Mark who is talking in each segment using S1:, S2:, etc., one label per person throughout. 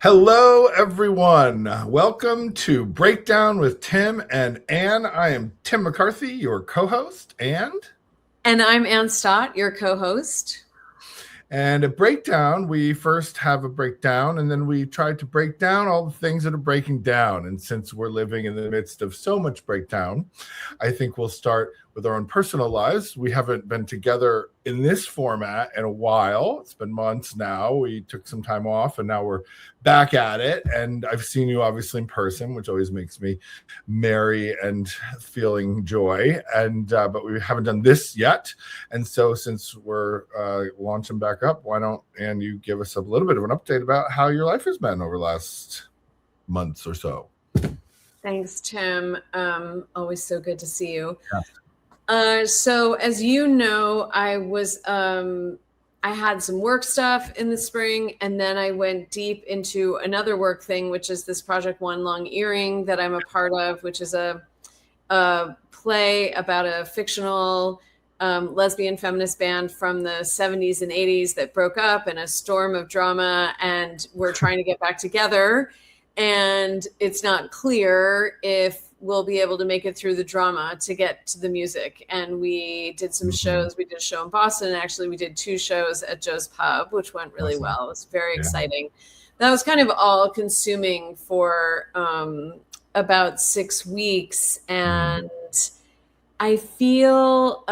S1: Hello, everyone. Welcome to Breakdown with Tim and Anne. I am Tim McCarthy, your co-host, and
S2: I'm Anne Stott, your co-host.
S1: And at Breakdown, we first have a breakdown, and then we try to break down all the things that are breaking down. And since we're living in the midst of so much breakdown, I think we'll start with our own personal lives. We haven't been together in this format in a while. It's been months now. We took some time off, and now we're back at it. And I've seen you obviously in person, which always makes me merry and feeling joy. And but we haven't done this yet. And so since we're launching back up, why don't, Anne, you give us a little bit of an update about how your life has been over the last months or so.
S2: Thanks, Tim. Always so good to see you.
S1: Yeah.
S2: So as you know, I had some work stuff in the spring, and then I went deep into another work thing, which is this Project One Long Earring that I'm a part of, which is a play about a fictional lesbian feminist band from the 70s and 80s that broke up in a storm of drama, and we're trying to get back together. And it's not clear if we'll be able to make it through the drama to get to the music. And we did some shows. We did a show in Boston. And actually, we did 2 shows at Joe's Pub, which went really well. It was very exciting. That was kind of all consuming for about 6 weeks. And I feel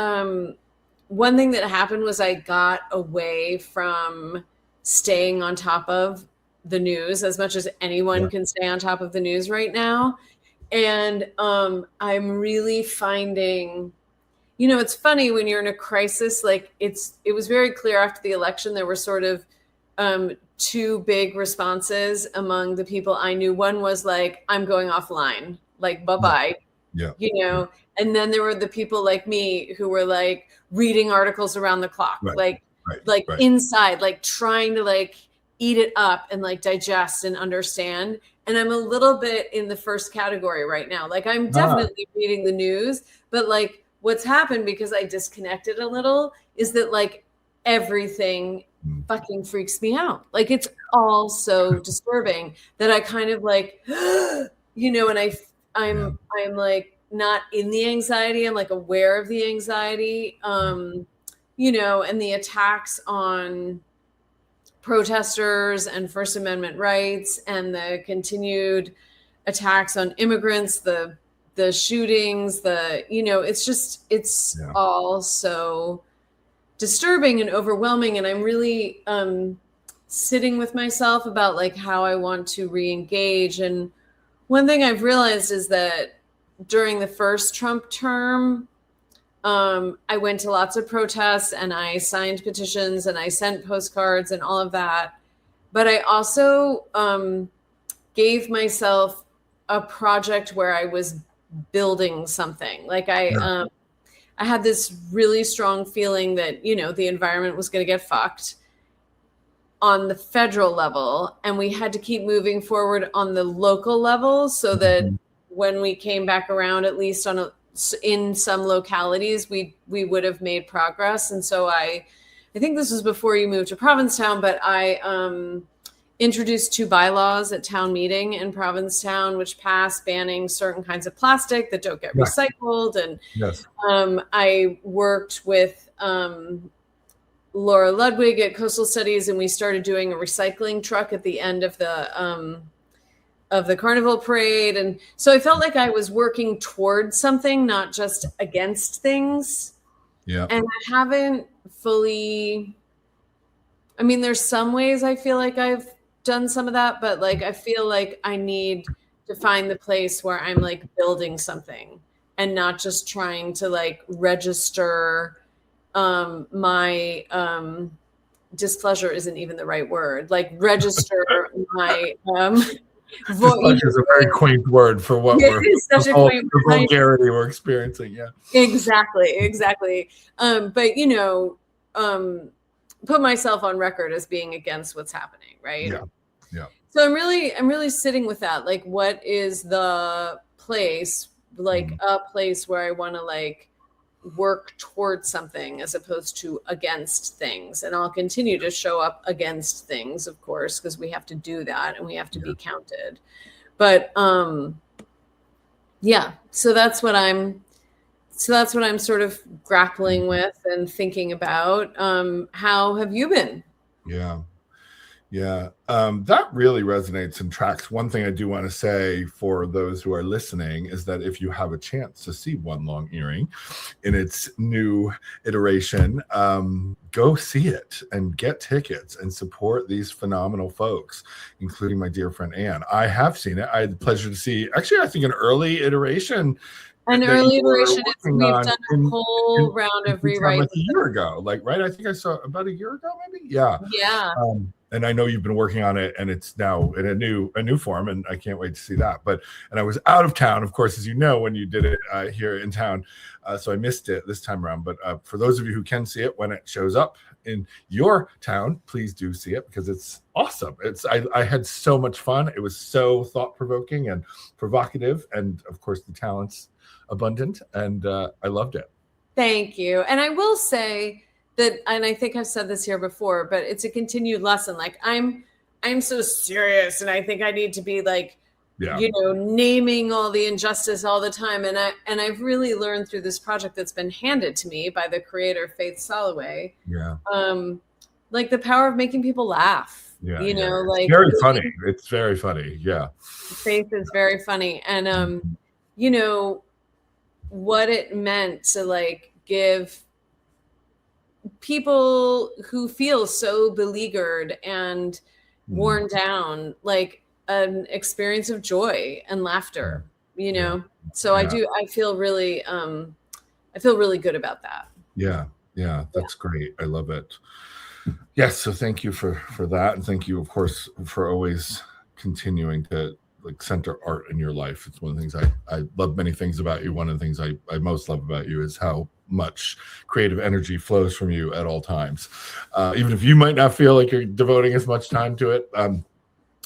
S2: one thing that happened was I got away from staying on top of the news as much as anyone can stay on top of the news right now. And I'm really finding, it's funny when you're in a crisis, like it was very clear after the election, there were sort of 2 big responses among the people I knew. One was like, I'm going offline, like, bye-bye.
S1: Yeah.
S2: And then there were the people like me who were like reading articles around the clock, inside, like trying to like eat it up and like digest and understand. And I'm a little bit in the first category right now. Like I'm definitely reading the news, but like what's happened because I disconnected a little is that like everything fucking freaks me out. Like it's all so disturbing that I kind of like, and I'm like not in the anxiety. I'm like aware of the anxiety, and the attacks on protesters and First Amendment rights and the continued attacks on immigrants, the shootings, it's all so disturbing and overwhelming. And I'm really sitting with myself about like how I want to re-engage. And one thing I've realized is that during the first Trump term, I went to lots of protests and I signed petitions and I sent postcards and all of that. But I also gave myself a project where I was building something. Like I had this really strong feeling that, the environment was going to get fucked on the federal level. And we had to keep moving forward on the local level so that when we came back around, at least in some localities, we would have made progress. And so I think this was before you moved to Provincetown, but I introduced 2 bylaws at town meeting in Provincetown, which passed banning certain kinds of plastic that don't get recycled. And I worked with Laura Ludwig at Coastal Studies, and we started doing a recycling truck at the end of the Carnival Parade. And so I felt like I was working towards something, not just against things.
S1: Yeah.
S2: And I haven't fully, there's some ways I feel like I've done some of that, but like, I feel like I need to find the place where I'm like building something and not just trying to like register my, displeasure isn't even the right word, like register my,
S1: Displeasure is a very quaint word for what the vulgarity we're experiencing. Yeah,
S2: exactly. But put myself on record as being against what's happening, right?
S1: Yeah.
S2: So I'm really sitting with that. Like, what is the place, like a place where I want to like work towards something as opposed to against things. And I'll continue to show up against things, of course, because we have to do that and we have to be counted. But yeah, so that's what I'm sort of grappling with and thinking about. How have you been?
S1: Yeah, that really resonates and tracks. One thing I do want to say for those who are listening is that if you have a chance to see One Long Earring in its new iteration, go see it and get tickets and support these phenomenal folks, including my dear friend Anne. I have seen it. I had the pleasure to see, actually, I think an early iteration.
S2: An early iteration. We've done a whole round of rewrites.
S1: Like a year ago, right? I think I saw about a year ago, maybe. Yeah. And I know you've been working on it, and it's now in a new form, and I can't wait to see that. And I was out of town, of course, as you know, when you did it here in town, so I missed it this time around. But for those of you who can see it when it shows up in your town, please do see it because it's awesome. I had so much fun. It was so thought-provoking and provocative, and of course the talent's abundant, and I loved it.
S2: Thank you. And I will say that, and I think I've said this here before, but it's a continued lesson. Like I'm so serious, and I think I need to be like, naming all the injustice all the time. And I've really learned through this project that's been handed to me by the creator Faith Soloway. Like the power of making people laugh. Like
S1: very funny. It's very funny. Yeah.
S2: Faith is very funny, and what it meant to like give people who feel so beleaguered and worn down like an experience of joy and laughter, so I feel really good about that.
S1: That's great. I love it. Yes, so thank you for that, and thank you, of course, for always continuing to like center art in your life. It's one of the things I love many things about you. One of the things I most love about you is how much creative energy flows from you at all times. Even if you might not feel like you're devoting as much time to it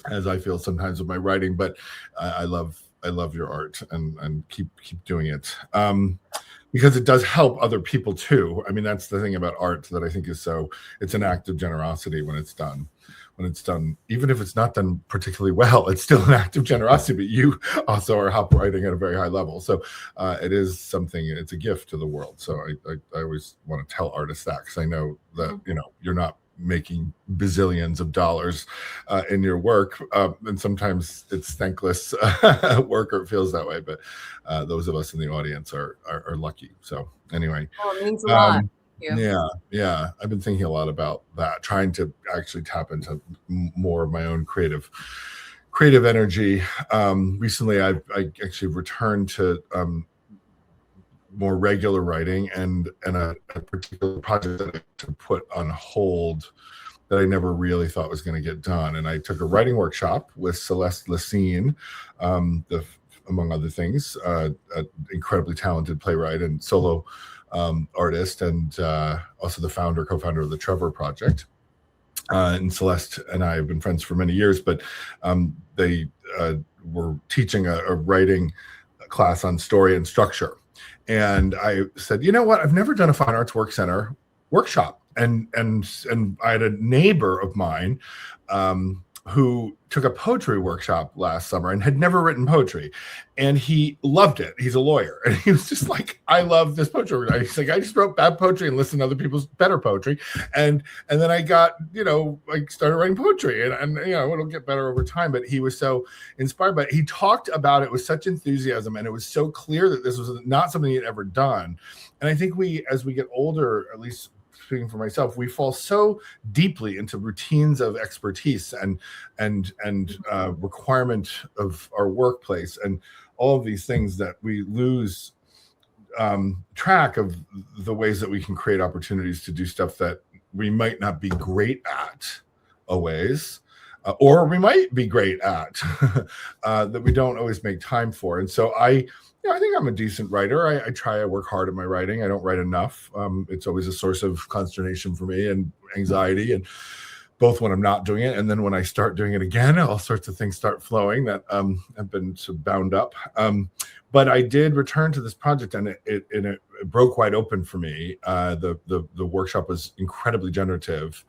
S1: as I feel sometimes with my writing, but I love your art and keep doing it. Because it does help other people too. I mean, that's the thing about art that I think is it's an act of generosity when it's done. When it's done, even if it's not done particularly well, it's still an act of generosity, but you also are writing at a very high level. So it is something, it's a gift to the world. So I always want to tell artists that, because I know that, you're not making bazillions of dollars in your work. And sometimes it's thankless work, or it feels that way. But those of us in the audience are lucky. So anyway.
S2: Oh, it means a lot.
S1: Yeah. I've been thinking a lot about that, trying to actually tap into more of my own creative energy. Recently, I actually returned to more regular writing and a particular project that I had to put on hold that I never really thought was going to get done. And I took a writing workshop with Celeste Lacine, among other things, an incredibly talented playwright and solo artist, and also the co-founder of the Trevor Project. And Celeste and I have been friends for many years, but they were teaching a writing class on story and structure. And I said, you know what? I've never done a Fine Arts Work Center workshop. And I had a neighbor of mine who took a poetry workshop last summer and had never written poetry, and he loved it. He's a lawyer, and he was just like, I love this poetry. He's like, I just wrote bad poetry and listened to other people's better poetry, and then I got, I started writing poetry, and it'll get better over time. But he was so inspired by it. He talked about it with such enthusiasm, and it was so clear that this was not something he had ever done. And I think as we get older, at least speaking for myself, we fall so deeply into routines of expertise and requirement of our workplace and all of these things that we lose track of the ways that we can create opportunities to do stuff that we might not be great at always, or we might be great at that we don't always make time for. And so I think I'm a decent writer. I work hard at my writing. I don't write enough. It's always a source of consternation for me and anxiety. both when I'm not doing it and then when I start doing it again, all sorts of things start flowing that have been sort of bound up. But I did return to this project, and it broke wide open for me. The workshop was incredibly generative,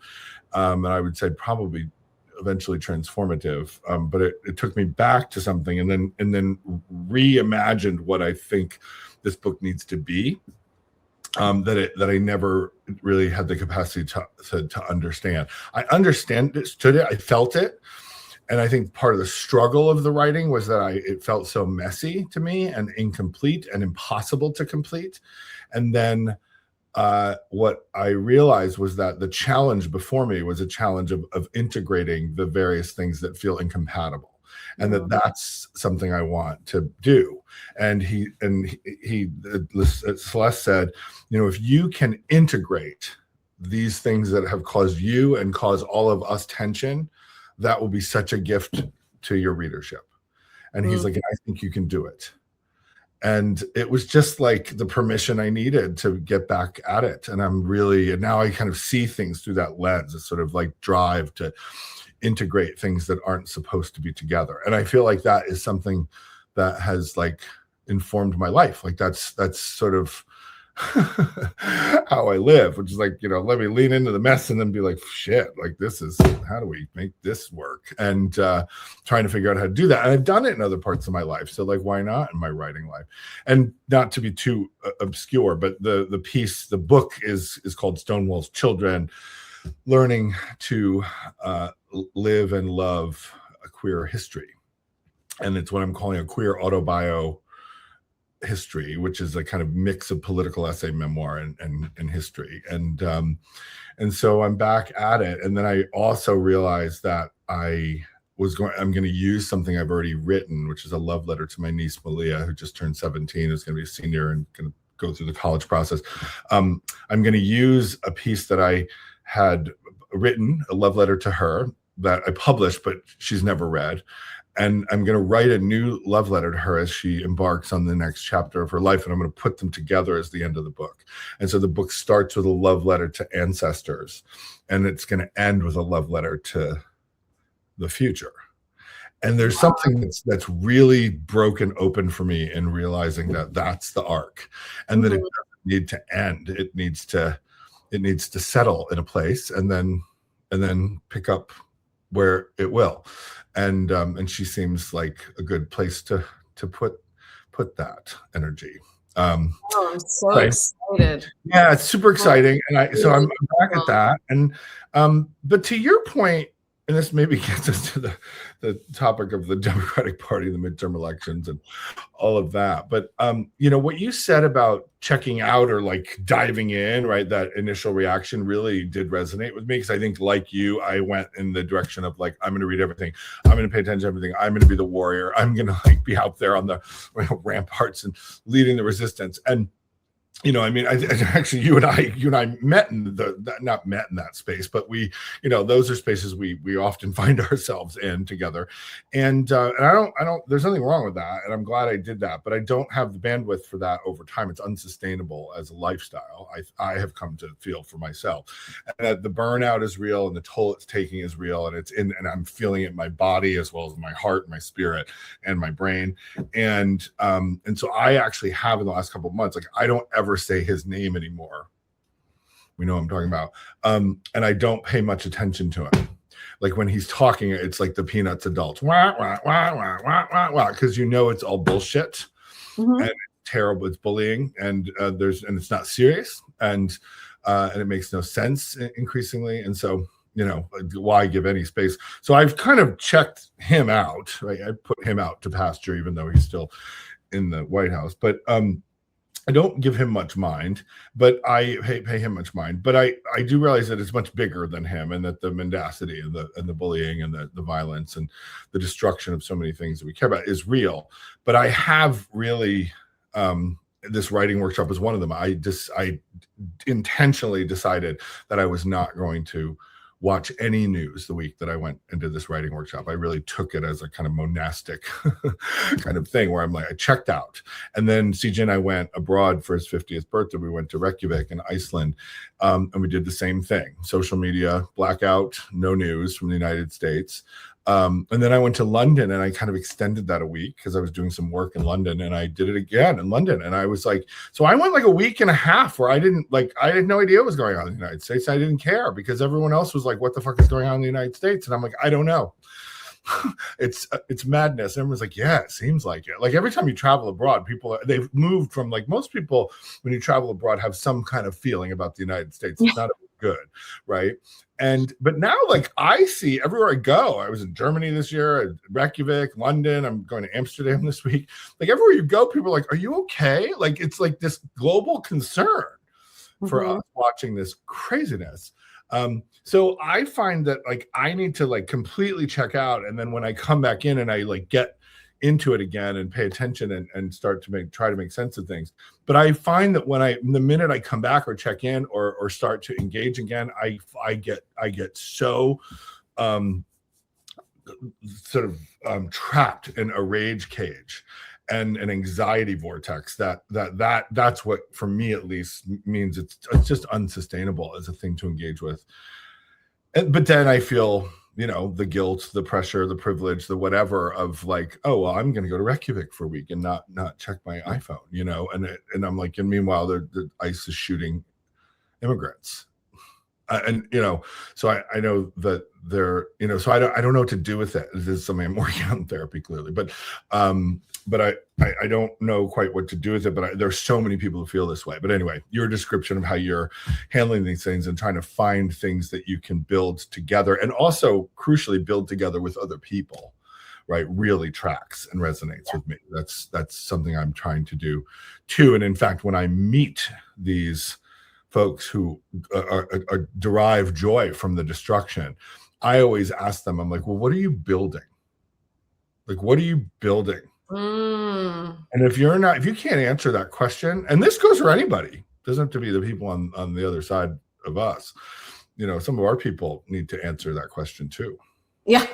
S1: and I would say probably eventually transformative. But it took me back to something, and then reimagined what I think this book needs to be. That I never really had the capacity to understand. I understood it, I felt it, and I think part of the struggle of the writing was that it felt so messy to me and incomplete and impossible to complete. And then what I realized was that the challenge before me was a challenge of integrating the various things that feel incompatible. And that's something I want to do. And Celeste said, if you can integrate these things that have caused you and cause all of us tension, that will be such a gift to your readership. And he's like, I think you can do it. And it was just like the permission I needed to get back at it. And now I kind of see things through that lens, a sort of like drive to integrate things that aren't supposed to be together. And I feel like that is something that has like informed my life. Like that's sort of how I live, which is like, let me lean into the mess and then be like, shit, like how do we make this work? And trying to figure out how to do that. And I've done it in other parts of my life. So like, why not in my writing life? And not to be too obscure, but the book is called Stonewall's Children, Learning to Live and Love a Queer History. And it's what I'm calling a queer autobio history, which is a kind of mix of political essay, memoir, and history. And so I'm back at it. And then I also realized that I'm going to use something I've already written, which is a love letter to my niece Malia, who just turned 17, is going to be a senior and going to go through the college process. I'm going to use a piece that I had written, a love letter to her that I published, but she's never read. And I'm going to write a new love letter to her as she embarks on the next chapter of her life. And I'm going to put them together as the end of the book. And so the book starts with a love letter to ancestors, and it's going to end with a love letter to the future. And there's something that's really broken open for me in realizing that that's the arc, and that it doesn't need to end. It needs to settle in a place and then pick up where it will. And she seems like a good place to put that energy.
S2: I'm so excited.
S1: Yeah, it's super exciting. And I'm back at that. And but to your point, and this maybe gets us to the topic of the Democratic Party, the midterm elections, and all of that. But what you said about checking out or like diving in, right? That initial reaction really did resonate with me, because I think, like you, I went in the direction of like, I'm going to read everything, I'm going to pay attention to everything, I'm going to be the warrior, I'm going to like be out there on the ramparts and leading the resistance. And actually, you and I met in not met in that space, but we, those are spaces we often find ourselves in together. And I don't, there's nothing wrong with that. And I'm glad I did that, but I don't have the bandwidth for that over time. It's unsustainable as a lifestyle. I have come to feel for myself, and that the burnout is real and the toll it's taking is real. And I'm feeling it in my body as well as my heart, my spirit, and my brain. And so I actually have, in the last couple of months, like, I don't ever say his name anymore. We know what I'm talking about. And I don't pay much attention to him. Like when he's talking, it's like the Peanuts adult. Wah, wah, wah, wah, wah, wah, wah, because it's all bullshit. And it's terrible. It's bullying, and it's not serious, and it makes no sense increasingly. And so, why give any space? So I've kind of checked him out, right? I put him out to pasture, even though he's still in the White House. But I don't give him much mind, but I pay him much mind. But I do realize that it's much bigger than him, and that the mendacity and the bullying and the violence and the destruction of so many things that we care about is real. But I have really, this writing workshop is one of them. I intentionally decided that I was not going to watch any news the week that I went and did this writing workshop. I really took it as a kind of monastic kind of thing where I'm like, I checked out. And then CJ and I went abroad for his 50th birthday. We went to Reykjavik in Iceland, and we did the same thing. Social media, blackout, no news from the United States. And then I went to London and I kind of extended that a week because I was doing some work in London, and I did it again in London. And I was like, so I went like a week and a half where I had no idea what was going on in the United States. I didn't care because everyone else was like, what the fuck is going on in the United States? And I'm like, I don't know. It's madness. Everyone's like, yeah, it seems like it. Like every time you travel abroad, they've moved from, like, most people when you travel abroad have some kind of feeling about the United States. It's not good, right? But now, like, I see everywhere I go. I was in Germany this year, Reykjavik, London. I'm going to Amsterdam this week. Like everywhere you go, people are like, are you okay? Like it's like this global concern for us watching this craziness. So I find that, like, I need to, like, completely check out. And then when I come back in and I, like, get into it again and pay attention and start to try to make sense of things. But I find that the minute I come back or check in or start to engage again, I get so trapped in a rage cage and an anxiety vortex that's what, for me at least, means it's just unsustainable as a thing to engage with. But then I feel, the guilt, the pressure, the privilege, the whatever of, like, oh, well, I'm going to go to Reykjavik for a week and not check my iPhone, and I'm like, and meanwhile, the ICE is shooting immigrants. So I know that they're, so I don't know what to do with it. This is something I'm working on in therapy, clearly, but I don't know quite what to do with it. But there's so many people who feel this way. But anyway, your description of how you're handling these things and trying to find things that you can build together, and also crucially build together with other people, right, really tracks and resonates with me. That's something I'm trying to do too. And in fact, when I meet these folks who derive joy from the destruction, I always ask them, I'm like, well, what are you building? Like, what are you building? And if you can't answer that question, and this goes for anybody, it doesn't have to be the people on the other side of us. Some of our people need to answer that question too.
S2: Yeah.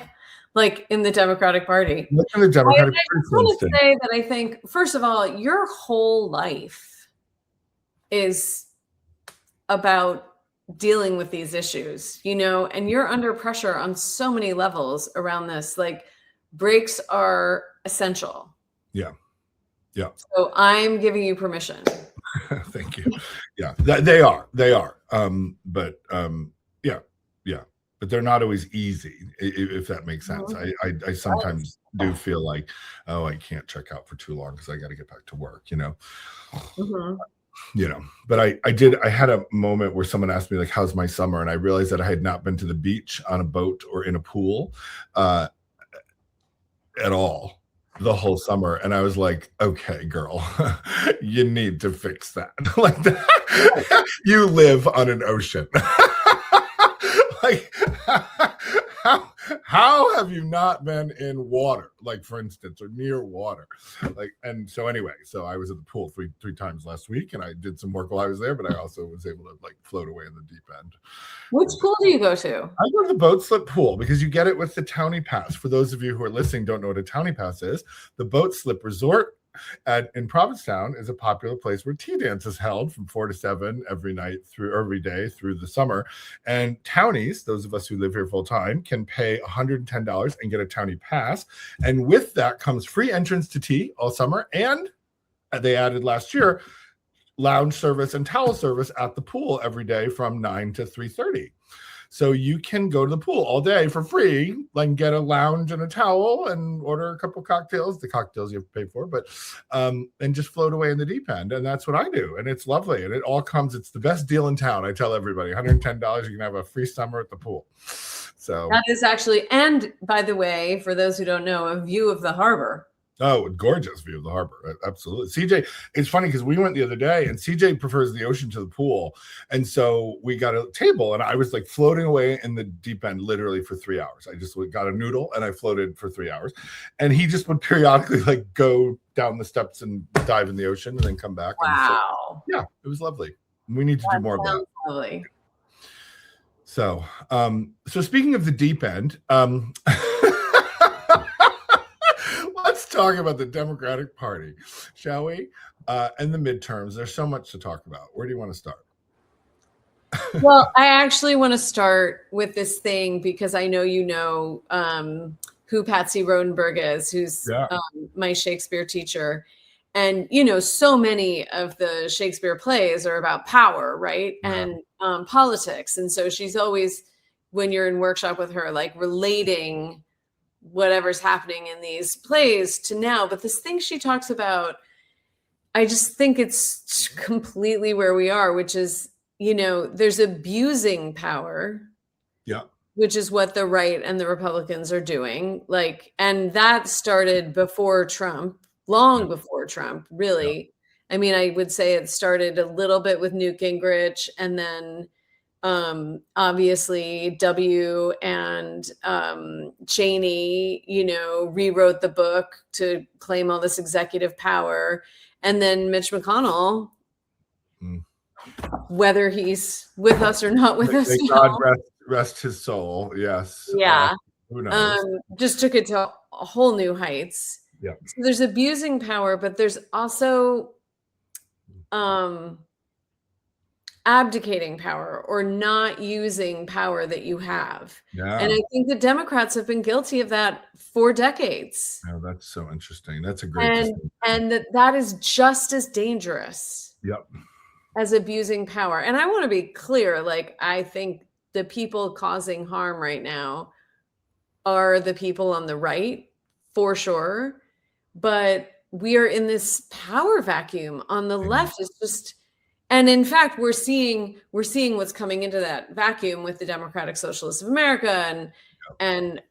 S2: Like in the Democratic Party.
S1: In the Democratic Party,
S2: I just want to say that I think, first of all, your whole life is about dealing with these issues, and you're under pressure on so many levels around this. Like, breaks are essential.
S1: Yeah.
S2: So I'm giving you permission.
S1: Thank you. Yeah, they are. But they're not always easy, if that makes sense. I sometimes do feel like, oh, I can't check out for too long because I got to get back to work, But I had a moment where someone asked me, like, how's my summer? And I realized that I had not been to the beach, on a boat, or in a pool at all the whole summer. And I was like, okay, girl, you need to fix that. Like, you live on an ocean. Like, how have you not been in water, like, for instance, or near water? Like, and so anyway, so I was at the pool three times last week, and I did some work while I was there, but I also was able to, like, float away in the deep end.
S2: Which pool do you go to?
S1: I go to the boat slip pool because you get it with the Townie Pass. For those of you who are listening, don't know what a Townie Pass is. The boat slip resort in Provincetown is a popular place where tea dance is held from 4 to 7 every day through the summer. And townies, those of us who live here full time, can pay $110 and get a Townie Pass. And with that comes free entrance to tea all summer. And they added last year lounge service and towel service at the pool every day from 9 to 3:30. So you can go to the pool all day for free, like, get a lounge and a towel and order a couple cocktails. The cocktails you have to pay for, but and just float away in the deep end. And that's what I do. And it's lovely. And it's the best deal in town. I tell everybody, $110, you can have a free summer at the pool. So
S2: that is actually, and by the way, for those who don't know, a view of the harbor.
S1: Oh, gorgeous view of the harbor. Absolutely. CJ, it's funny because we went the other day and CJ prefers the ocean to the pool. And so we got a table and I was, like, floating away in the deep end literally for 3 hours. I just got a noodle and I floated for 3 hours. And he just would periodically, like, go down the steps and dive in the ocean and then come back.
S2: Wow.
S1: So, yeah, it was lovely. We need to do more of that.
S2: Lovely.
S1: So speaking of the deep end, let's talk about the Democratic Party, shall we? And the midterms. There's so much to talk about. Where do you want to start?
S2: Well, I actually want to start with this thing because I know you know who Patsy Rodenberg is, who's my Shakespeare teacher. And, you know, so many of the Shakespeare plays are about power, right? Yeah. And politics. And so she's always, when you're in workshop with her, like relating whatever's happening in these plays to now. But this thing she talks about, I just think it's completely where we are, which is, you know, there's abusing power. Yeah. Which is what the right and the Republicans are doing. Like, and that started before Trump, long before Trump, really. Yeah. I mean, I would say it started a little bit with Newt Gingrich, and then obviously W and Cheney, you know, rewrote the book to claim all this executive power. And then Mitch McConnell, whether he's with us or not with us.
S1: God rest his soul. Yes.
S2: Yeah.
S1: Who knows?
S2: Just took it to whole new heights. Yeah. So there's abusing power, but there's also abdicating power or not using power that you have. Yeah. And I think the Democrats have been guilty of that for decades.
S1: Oh, that's so interesting. That's a great
S2: and that is just as dangerous.
S1: Yep.
S2: As abusing power. And I want to be clear, like, I think the people causing harm right now are the people on the right, for sure. But we are in this power vacuum on the left. It's just, and in fact, we're seeing what's coming into that vacuum with the Democratic Socialists of America and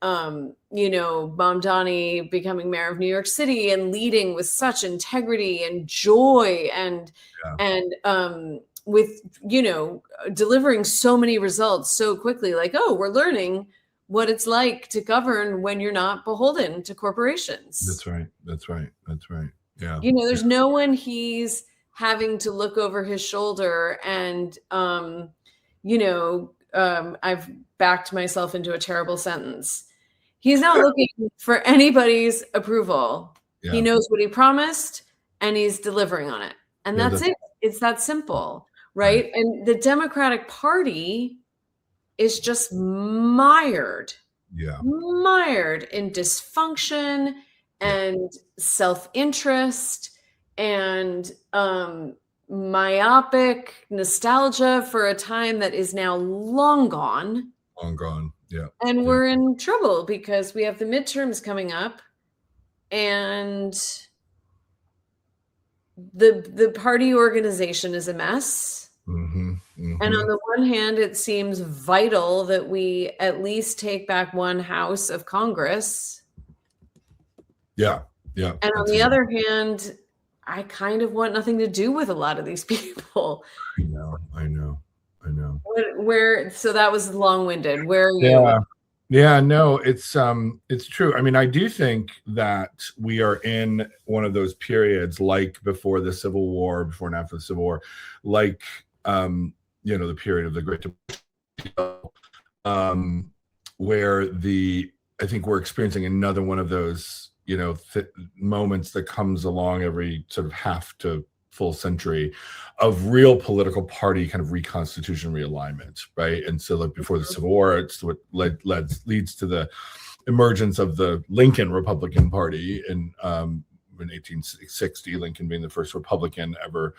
S2: you know, Mamdani becoming mayor of New York City and leading with such integrity and joy and with, you know, delivering so many results so quickly. Like, oh, we're learning what it's like to govern when you're not beholden to corporations.
S1: That's right. Yeah.
S2: You know, there's no one he's having to look over his shoulder and, you know, I've backed myself into a terrible sentence. He's not looking for anybody's approval. Yeah. He knows what he promised and he's delivering on it. And that's it. It's that simple, right? And the Democratic Party is just mired in dysfunction and self-interest and myopic nostalgia for a time that is now long gone.
S1: Yeah.
S2: And we're in trouble because we have the midterms coming up and the party organization is a mess. And on the one hand, it seems vital that we at least take back one house of Congress.
S1: Yeah.
S2: And on the other hand, I kind of want nothing to do with a lot of these people.
S1: I know.
S2: So that was long-winded. Where are you?
S1: Yeah, no, it's true. I mean, I do think that we are in one of those periods like before the Civil War, before and after the Civil War, like you know, the period of the Great Depression, where I think we're experiencing another one of those, you know, moments that comes along every sort of half to full century of real political party kind of reconstitution, realignment, right? And so, like before the Civil War, it's what leads to the emergence of the Lincoln Republican Party in 1860, Lincoln being the first Republican ever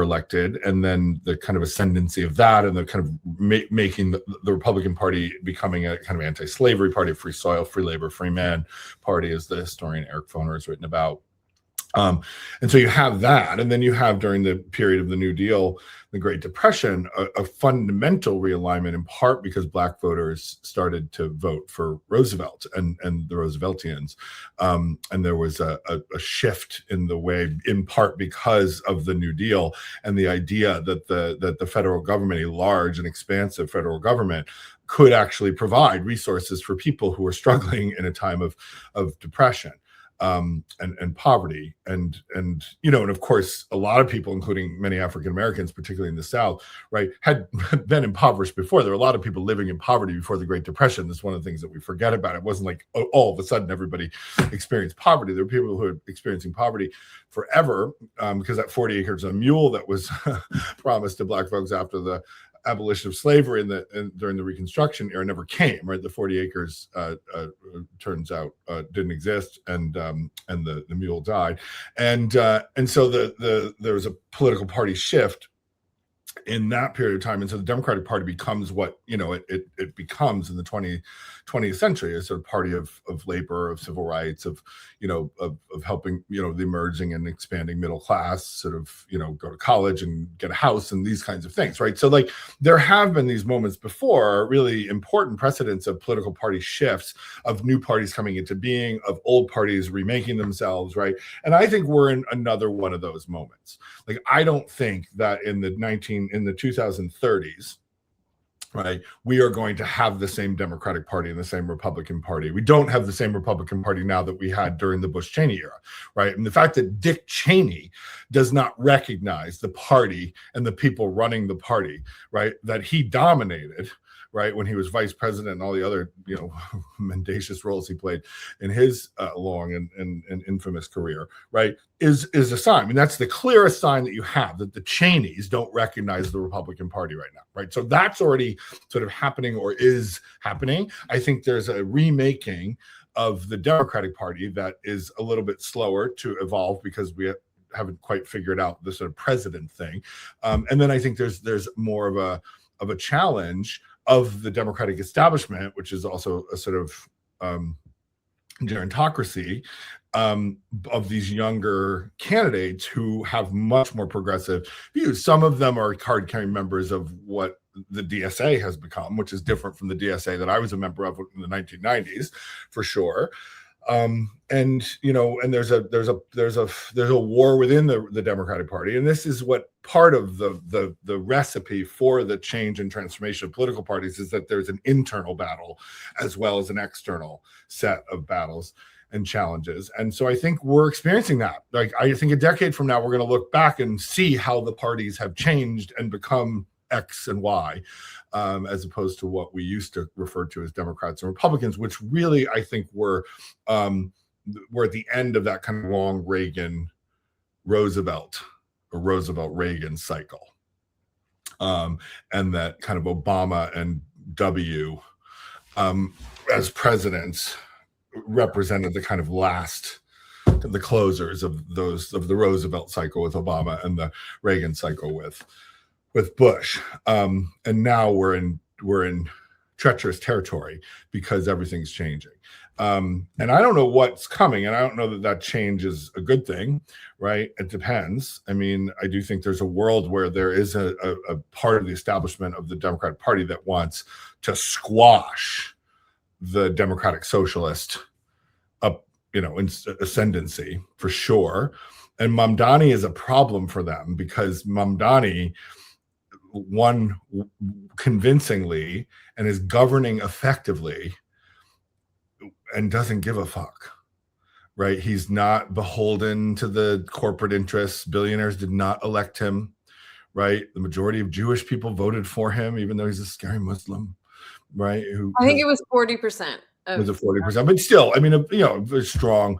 S1: elected, and then the kind of ascendancy of that, and the kind of making the Republican Party becoming a kind of anti-slavery party, free soil, free labor, free man party, as the historian Eric Foner has written about. And so you have that, and then you have, during the period of the New Deal, the Great Depression, a fundamental realignment, in part because Black voters started to vote for Roosevelt and the Rooseveltians, and there was a shift in the way, in part because of the New Deal and the idea that the federal government, a large and expansive federal government, could actually provide resources for people who were struggling in a time of depression. and poverty, and of course a lot of people, including many African Americans, particularly in the South, right, had been impoverished before. There were a lot of people living in poverty before the Great Depression. That's one of the things that we forget about. It wasn't like all of a sudden everybody experienced poverty. There were people who were experiencing poverty forever, because that 40 acres and a mule that was promised to Black folks after the abolition of slavery during the Reconstruction era never came. Right, the 40 acres turns out didn't exist, and the mule died, and so there was a political party shift in that period of time, and so the Democratic Party becomes what it becomes in the 20th century, a sort of party of labor, of civil rights, of helping the emerging and expanding middle class sort of go to college and get a house and these kinds of things, right? So like there have been these moments before, really important precedents of political party shifts, of new parties coming into being, of old parties remaking themselves, right? And I think we're in another one of those moments. Like I don't think that in the 2030s, right, we are going to have the same Democratic Party and the same Republican Party. We don't have the same Republican Party now that we had during the Bush-Cheney era, right? And the fact that Dick Cheney does not recognize the party and the people running the party, right, that he dominated, right, when he was vice president and all the other, mendacious roles he played in his long and infamous career, right, is a sign. I mean, that's the clearest sign that you have, that the Cheneys don't recognize the Republican Party right now, right? So that's already sort of happening, or is happening. I think there's a remaking of the Democratic Party that is a little bit slower to evolve because we haven't quite figured out the sort of president thing. And then I think there's more of a challenge of the Democratic establishment, which is also a sort of gerontocracy, of these younger candidates who have much more progressive views. Some of them are card-carrying members of what the DSA has become, which is different from the DSA that I was a member of in the 1990s, for sure. And there's a war within the Democratic Party, and this is what part of the recipe for the change and transformation of political parties is, that there's an internal battle as well as an external set of battles and challenges. And so I think we're experiencing that. Like I think a decade from now, we're going to look back and see how the parties have changed and become X and Y, as opposed to what we used to refer to as Democrats and Republicans, which really I think we're at the end of that kind of long Roosevelt Reagan cycle, and that kind of Obama and W as presidents represented the kind of the closers of the Roosevelt cycle with Obama and the Reagan cycle with Bush, and now we're in treacherous territory because everything's changing, and I don't know what's coming, and I don't know that change is a good thing, right? It depends. I mean, I do think there's a world where there is a part of the establishment of the Democratic Party that wants to squash the Democratic Socialist ascendancy, for sure, and Mamdani is a problem for them because Mamdani won convincingly and is governing effectively and doesn't give a fuck, right? He's not beholden to the corporate interests. Billionaires did not elect him, right? The majority of Jewish people voted for him, even though he's a scary Muslim, right?
S2: I think it was 40%.
S1: Was it 40%? But still, I mean, very strong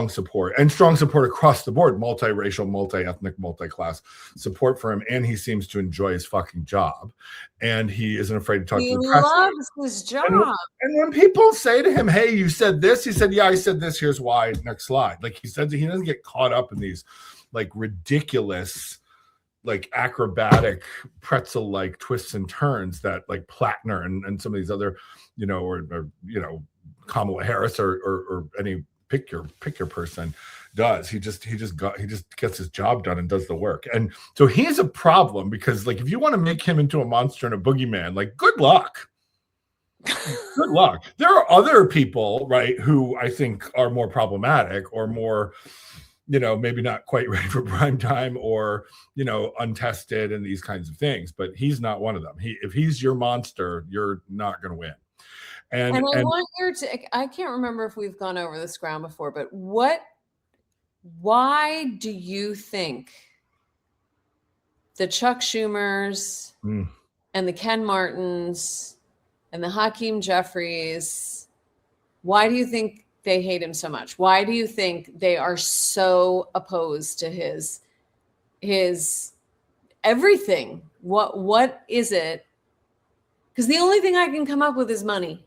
S1: support, and strong support across the board, multiracial, multi-ethnic, multi-class support for him. And he seems to enjoy his fucking job, and he isn't afraid to talk to the press.
S2: He loves his job.
S1: And when people say to him, "Hey, you said this," he said, "Yeah, I said this. Here's why." Next slide. Like he said, he doesn't get caught up in these like ridiculous, like acrobatic pretzel-like twists and turns that like Platner and some of these other, or Kamala Harris or any pick your person does. He just gets his job done and does the work. And so he's a problem because like if you want to make him into a monster and a boogeyman, like good luck. Good luck. There are other people, right, who I think are more problematic or more, maybe not quite ready for prime time or, untested and these kinds of things, but he's not one of them. If he's your monster, you're not going to win.
S2: And I want your I can't remember if we've gone over this ground before, but why do you think the Chuck Schumers and the Ken Martins and the Hakeem Jeffries, why do you think they hate him so much? Why do you think they are so opposed to his everything? What is it? Because the only thing I can come up with is money.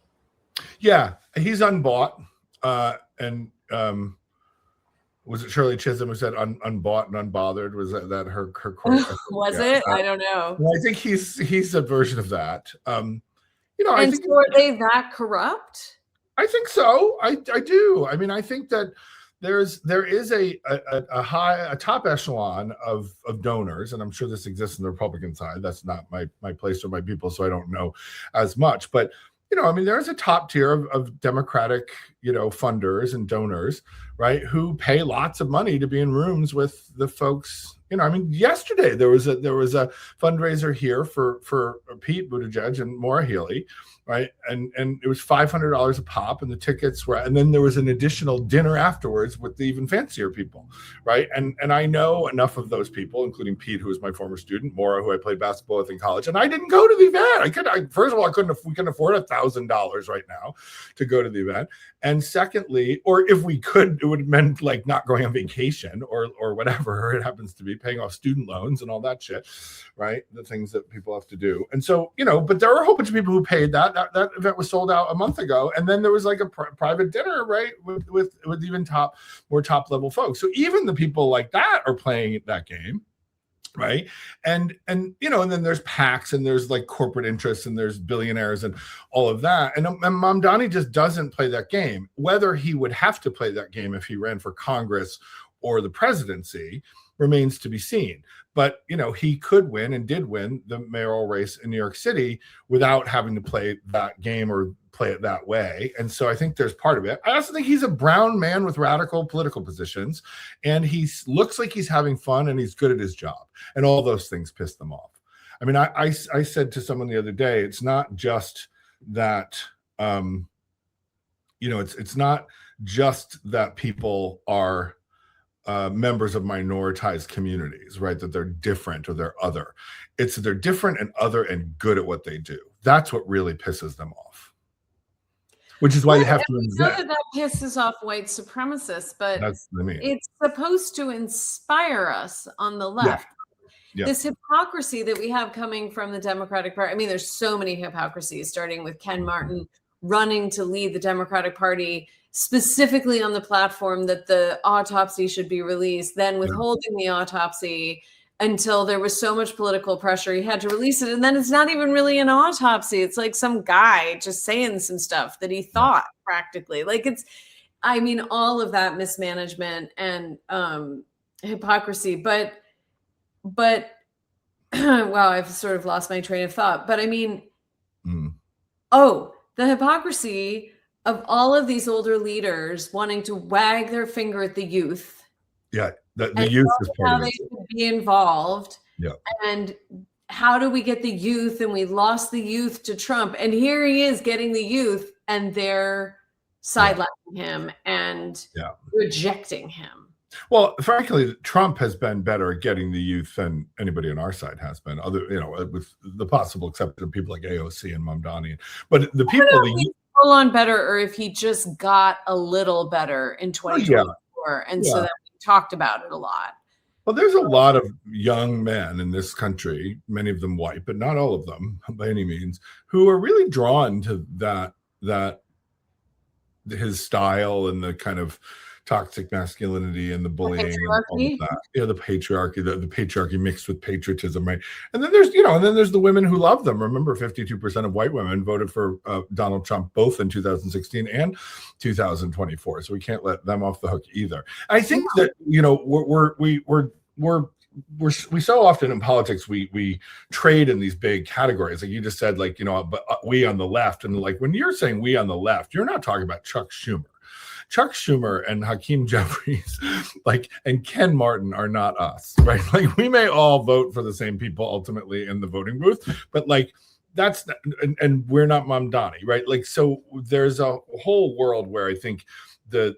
S1: Yeah, he's unbought. And was it Shirley Chisholm who said unbought and unbothered? Was that her quote?
S2: Was it? I don't know.
S1: Well, I think he's a version of that.
S2: I think so are they that corrupt?
S1: I think so. I do. I mean, I think that there is a top echelon of donors, and I'm sure this exists in the Republican side. That's not my place or my people, so I don't know as much. But I mean, there's a top tier of Democratic, funders and donors, right, who pay lots of money to be in rooms with the folks. I mean, yesterday there was a fundraiser here for Pete Buttigieg and Maura Healey, right, and it was $500 a pop, and the tickets were, and then there was an additional dinner afterwards with the even fancier people, right, and I know enough of those people, including Pete, who was my former student, Maura, who I played basketball with in college, and I didn't go to the event. First of all, we couldn't afford $1,000 right now to go to the event, and secondly, or if we could, it would have meant like not going on vacation or whatever it happens to be, paying off student loans and all that shit, right? The things that people have to do. And so, but there were a whole bunch of people who paid that. That event was sold out a month ago. And then there was like a private dinner, right? With even more top level folks. So even the people like that are playing that game. Right. And then there's PACs and there's like corporate interests and there's billionaires and all of that. And Mamdani just doesn't play that game. Whether he would have to play that game if he ran for Congress or the presidency remains to be seen. But, he could win and did win the mayoral race in New York City without having to play that game or play it that way. And so I think there's part of it. I also think he's a brown man with radical political positions, and he looks like he's having fun and he's good at his job. And all those things piss them off. I mean, I said to someone the other day, it's not just that, it's not just that people are members of minoritized communities, right? That they're different or they're other. It's that they're different and other and good at what they do. That's what really pisses them off. Which is why you have to invent.
S2: That pisses off white supremacists, but
S1: that's what I mean.
S2: It's supposed to inspire us on the left. Yeah. This hypocrisy that we have coming from the Democratic Party. I mean, there's so many hypocrisies, starting with Ken Martin running to lead the Democratic Party, specifically on the platform that the autopsy should be released, then withholding the autopsy until there was so much political pressure he had to release it. And then it's not even really an autopsy. It's like some guy just saying some stuff that he thought practically. Like all of that mismanagement and hypocrisy. But wow, I've sort of lost my train of thought. But the hypocrisy of all of these older leaders wanting to wag their finger at the youth.
S1: Yeah, the youth is part
S2: how
S1: of
S2: they
S1: it.
S2: should be involved.
S1: Yeah.
S2: And how do we get the youth? And we lost the youth to Trump. And here he is getting the youth, and they're sidelining him and rejecting him.
S1: Well, frankly, Trump has been better at getting the youth than anybody on our side has been. With the possible exception of people like AOC and Mamdani. But the people,
S2: full on better, or if he just got a little better in 2024, so that we talked about it a lot.
S1: Well, there's a lot of young men in this country, many of them white, but not all of them by any means, who are really drawn to that his style and the kind of toxic masculinity and the bullying and all of that. The patriarchy, the patriarchy mixed with patriotism, right? And then there's the women who love them. Remember, 52% of white women voted for Donald Trump both in 2016 and 2024. So we can't let them off the hook either. I think that we so often in politics we trade in these big categories, like you just said, like but we on the left, and like when you're saying we on the left, you're not talking about Chuck Schumer. Chuck Schumer and Hakeem Jeffries, and Ken Martin are not us, right? Like we may all vote for the same people ultimately in the voting booth, but that's and we're not Mamdani, right? Like, so there's a whole world where I think the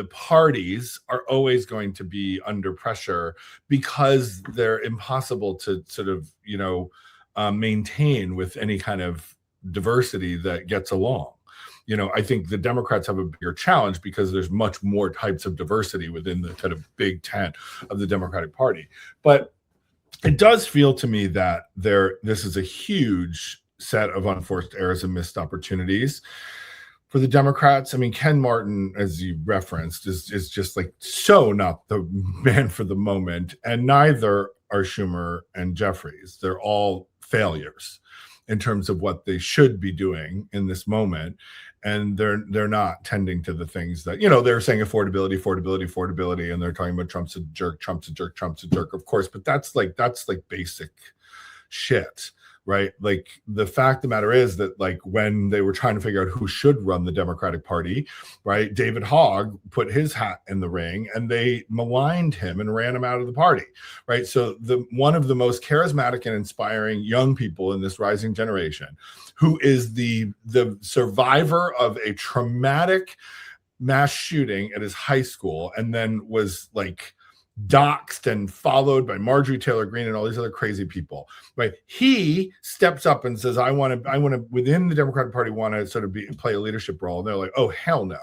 S1: parties are always going to be under pressure because they're impossible to sort of, maintain with any kind of diversity that gets along. I think the Democrats have a bigger challenge because there's much more types of diversity within the kind of big tent of the Democratic Party. But it does feel to me that this is a huge set of unforced errors and missed opportunities for the Democrats. I mean, Ken Martin, as you referenced, is just like so not the man for the moment, and neither are Schumer and Jeffries. They're all failures in terms of what they should be doing in this moment, and they're not tending to the things that, they're saying affordability, and they're talking about Trump's a jerk, of course, but that's like basic shit. Right. Like, the fact of the matter is that, like, when they were trying to figure out who should run the Democratic Party, right, David Hogg put his hat in the ring and they maligned him and ran him out of the party. Right. So one of the most charismatic and inspiring young people in this rising generation, who is the survivor of a traumatic mass shooting at his high school, and then was like doxxed and followed by Marjorie Taylor Greene and all these other crazy people, right? He steps up and says, I want to within the Democratic Party, want to sort of play a leadership role. And they're like, oh, hell no,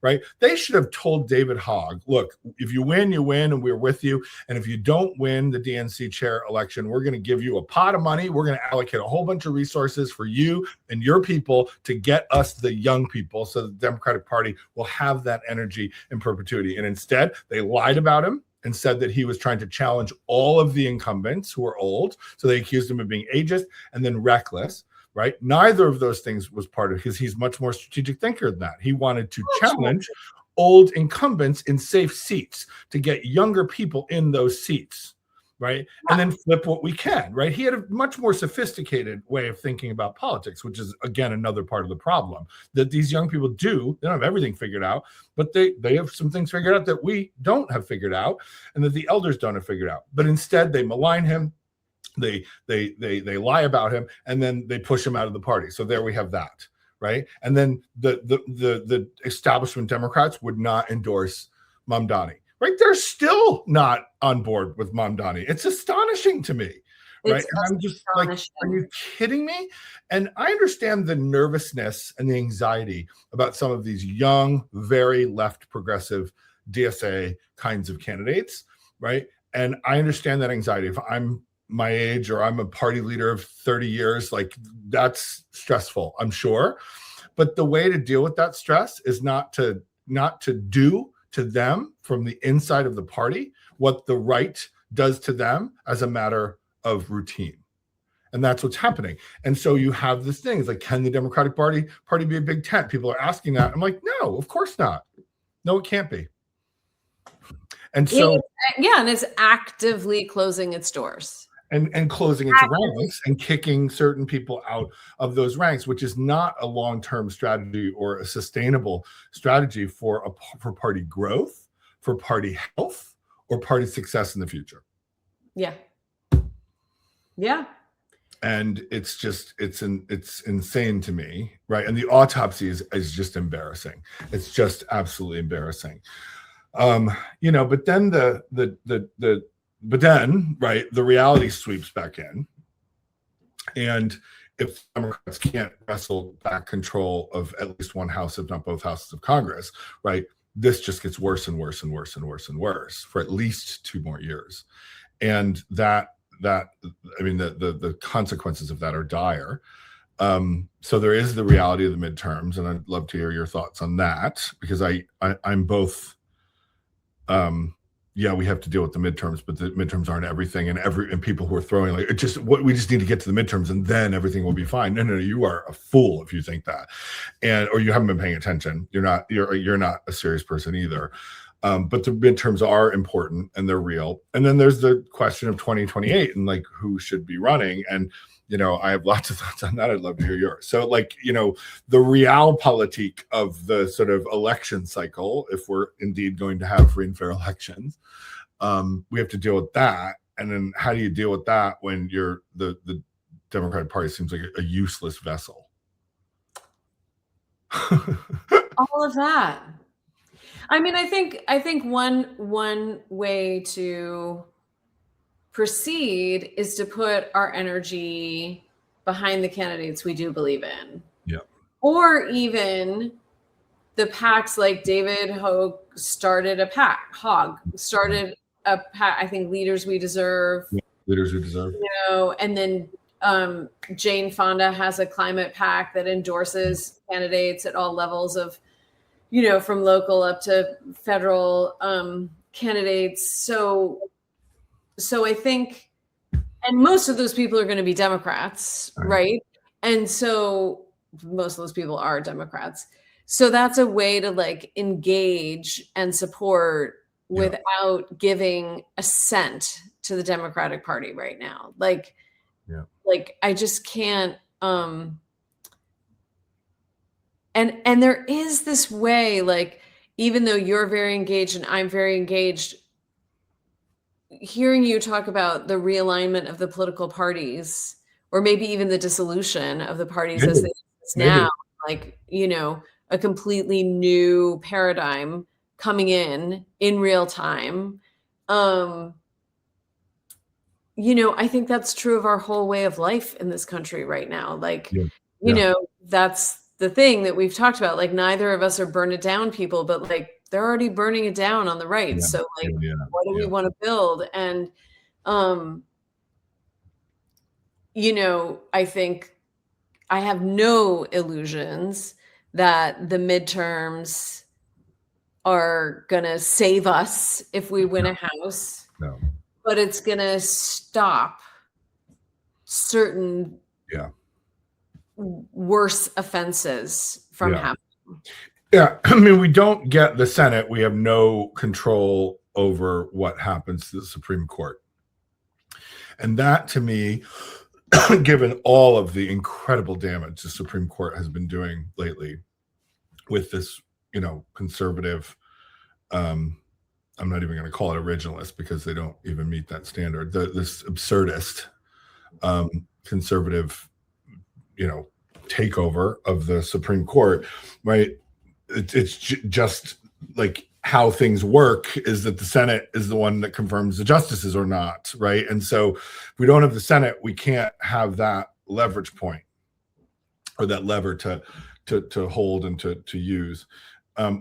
S1: right? They should have told David Hogg, look, if you win, you win, and we're with you. And if you don't win the DNC chair election, we're going to give you a pot of money. We're going to allocate a whole bunch of resources for you and your people to get us the young people, so the Democratic Party will have that energy in perpetuity. And instead, they lied about him and said that he was trying to challenge all of the incumbents who were old. So they accused him of being ageist and then reckless, right? Neither of those things was part of it, because he's much more strategic thinker than that. He wanted to challenge old incumbents in safe seats to get younger people in those seats, right? And then flip what we can, right? He had a much more sophisticated way of thinking about politics, which is, again, another part of the problem that these young people do. They don't have everything figured out, but they have some things figured out that we don't have figured out, and that the elders don't have figured out. But instead, they malign him, they lie about him, and then they push him out of the party. So there we have that, right? And then the establishment Democrats would not endorse Mamdani. Right, they're still not on board with Mamdani. It's astonishing to me, right? And I'm just like, are you kidding me? And I understand the nervousness and the anxiety about some of these young, very left progressive DSA kinds of candidates, right? And I understand that anxiety. If I'm my age, or I'm a party leader of 30 years, like, that's stressful, I'm sure. But the way to deal with that stress is not to do to them from the inside of the party what the right does to them as a matter of routine. And that's what's happening. And so you have this thing, it's like, can the Democratic Party be a big tent? People are asking that. I'm like, no, of course not. No, it can't be. And so
S2: and it's actively closing its doors.
S1: And closing its ranks and kicking certain people out of those ranks, which is not a long-term strategy or a sustainable strategy for party growth, for party health, or party success in the future.
S2: Yeah. Yeah.
S1: And it's insane to me, right? And the autopsy is just embarrassing. It's just absolutely embarrassing. But then But then, right, the reality sweeps back in. And if Democrats can't wrestle back control of at least one house, if not both houses of Congress, right, this just gets worse and worse and worse and worse and worse for at least 2 more years. And the consequences of that are dire. So there is the reality of the midterms, and I'd love to hear your thoughts on that, because I'm both we have to deal with the midterms, but the midterms aren't everything. And people who are throwing like, we just need to get to the midterms and then everything will be fine. No, you are a fool if you think that, or you haven't been paying attention. You're not a serious person either. But the midterms are important and they're real. And then there's the question of 2028 and like who should be running. And I have lots of thoughts on that. I'd love to hear yours. So the realpolitik of the sort of election cycle, if we're indeed going to have free and fair elections, we have to deal with that. And then how do you deal with that when the Democratic Party seems like a useless vessel.
S2: All of that. I mean, I think one way to proceed is to put our energy behind the candidates we do believe in.
S1: Yeah.
S2: Or even the PACs, like David Hogg started a PAC. I think Leaders We Deserve.
S1: Yeah, Leaders We Deserve.
S2: You know, and then Jane Fonda has a climate PAC that endorses candidates at all levels of, you know, from local up to federal candidates. So I think, and most of those people are going to be Democrats, right? And so most of those people are Democrats. So that's a way to like engage and support without giving a cent to the Democratic Party right now. Like I just can't. And there is this way, like, even though you're very engaged and I'm very engaged, hearing you talk about the realignment of the political parties, or maybe even the dissolution of the parties as they exist now, like, you know, a completely new paradigm coming in real time. You know, I think that's true of our whole way of life in this country right now. Like, you know, that's the thing that we've talked about. Like, neither of us are burn it down people, but like they're already burning it down on the right. So like, what do we want to build? And, you know, I think I have no illusions that the midterms are going to save us if we win a House.
S1: No.
S2: But it's going to stop certain worse offenses from happening.
S1: Yeah, I mean, we don't get the Senate. We have no control over what happens to the Supreme Court. And that, to me, given all of the incredible damage the Supreme Court has been doing lately with this, you know, conservative, I'm not even going to call it originalist because they don't even meet that standard. This absurdist conservative, you know, takeover of the Supreme Court, right? It's just like how things work is that the Senate is the one that confirms the justices or not, right? And so if we don't have the Senate, we can't have that leverage point or that lever to hold and to use,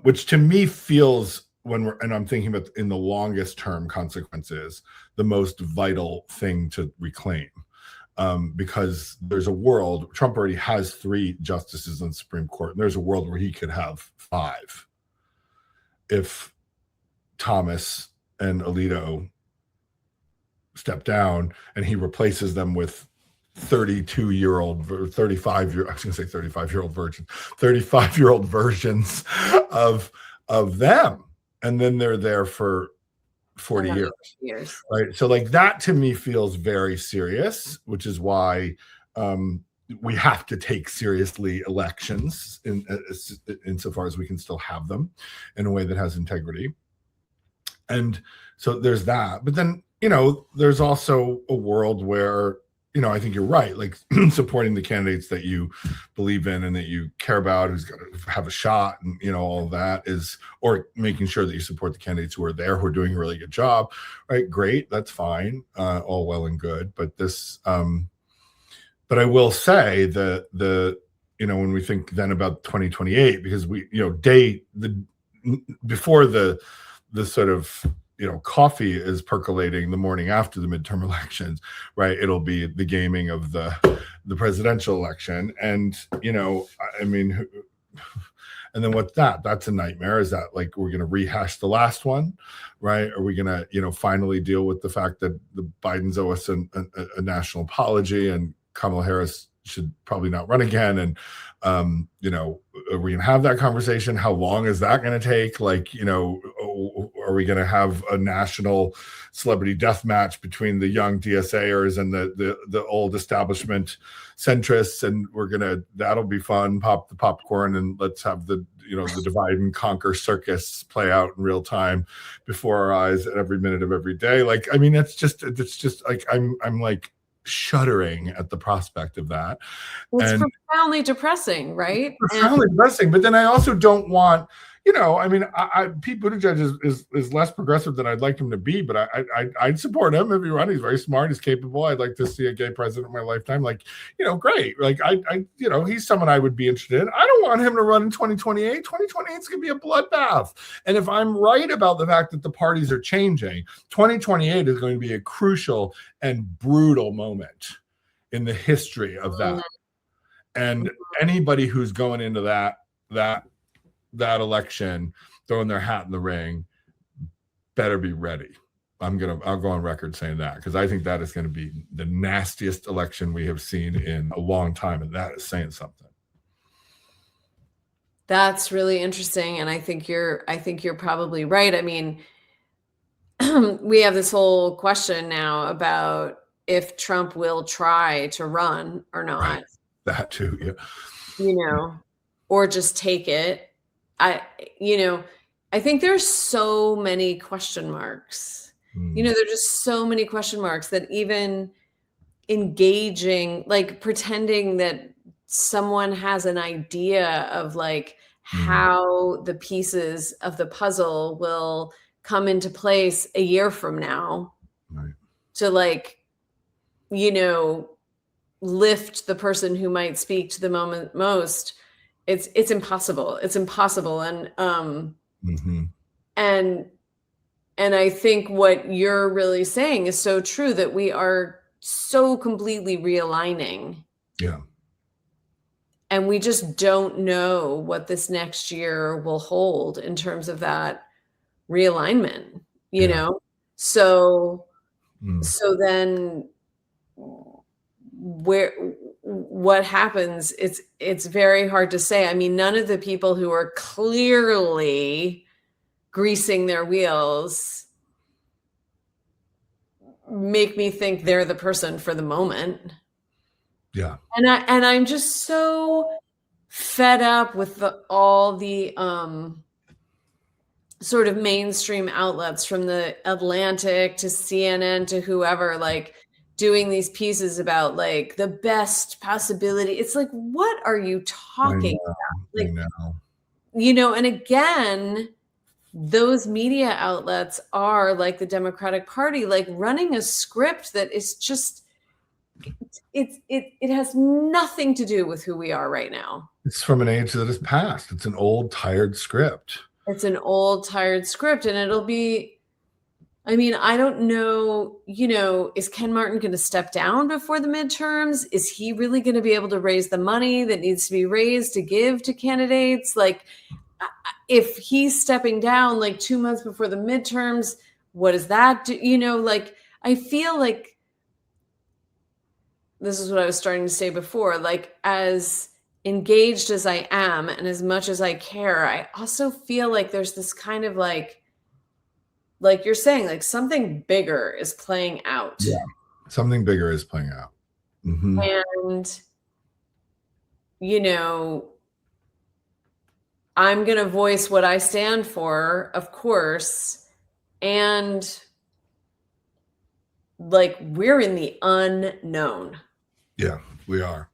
S1: which to me feels, and I'm thinking about in the longest term consequences, the most vital thing to reclaim. Because there's a world, Trump already has 3 justices on the Supreme Court, and there's a world where he could have 5 if Thomas and Alito step down and he replaces them with 35-year-old versions of them. And then they're there for 40 years. Right. So like that to me feels very serious, which is why we have to take seriously elections insofar as we can still have them in a way that has integrity. And so there's that. But then, you know, there's also a world where, you know, I think you're right, like supporting the candidates that you believe in and that you care about, who's going to have a shot, and, you know, all of that is, or making sure that you support the candidates who are there, who are doing a really good job, right? Great, that's fine, all well and good. But this, but I will say that you know, when we think then about 2028, because we, you know, before the sort of, you know, coffee is percolating the morning after the midterm elections, right? It'll be the gaming of the presidential election. And, you know, I mean, and then what's that? That's a nightmare. Is that like, we're going to rehash the last one, right? Are we going to, you know, finally deal with the fact that the Bidens owe us a national apology, and Kamala Harris should probably not run again? And, you know, are we going to have that conversation? How long is that going to take? Like, you know, are we going to have a national celebrity death match between the young DSAers and the old establishment centrists? And that'll be fun. Pop the popcorn and let's have the divide and conquer circus play out in real time before our eyes at every minute of every day. Like, I mean, it's just like, I'm like, shuddering at the prospect of that.
S2: It's profoundly depressing, right?
S1: Profoundly depressing. But then I also don't want, I mean, Pete Buttigieg is less progressive than I'd like him to be, but I'd support him if he run. He's very smart. He's capable. I'd like to see a gay president in my lifetime. Like, great. Like he's someone I would be interested in. I don't want him to run in 2028. 2028 is going to be a bloodbath. And if I'm right about the fact that the parties are changing, 2028 is going to be a crucial and brutal moment in the history of that. And anybody who's going into that election throwing their hat in the ring better be ready. I'll go on record saying that, because I think that is going to be the nastiest election we have seen in a long time, and that is saying something.
S2: That's really interesting, and I think you're probably right. I mean, we have this whole question now about if Trump will try to run or not.
S1: Right. That too, yeah.
S2: Or just take it. I think there's so many question marks. There are just so many question marks that even engaging, like pretending that someone has an idea of like how the pieces of the puzzle will come into place a year from now,
S1: right,
S2: to like, lift the person who might speak to the moment most. It's impossible. It's impossible. And and I think what you're really saying is so true, that we are so completely realigning.
S1: Yeah.
S2: And we just don't know what this next year will hold in terms of that realignment, So then what happens, it's very hard to say. I mean, none of the people who are clearly greasing their wheels make me think they're the person for the moment.
S1: Yeah.
S2: And I'm just so fed up with all the sort of mainstream outlets, from the Atlantic to CNN to whoever, like doing these pieces about like the best possibility. It's like, what are you talking about? Like, and again, those media outlets are like the Democratic Party, like running a script that is just, it has nothing to do with who we are right now.
S1: It's from an age that is past. It's an old, tired script.
S2: It's an old, tired script, and it'll be, I mean, I don't know, is Ken Martin going to step down before the midterms? Is he really going to be able to raise the money that needs to be raised to give to candidates? Like, if he's stepping down like 2 months before the midterms, what does that do? Like, I feel like this is what I was starting to say before, like, as engaged as I am and as much as I care, I also feel like there's this kind of like you're saying, like something bigger is playing out.
S1: Yeah, something bigger is playing out. Mm-hmm.
S2: And, I'm going to voice what I stand for, of course. And like, we're in the unknown.
S1: Yeah, we are.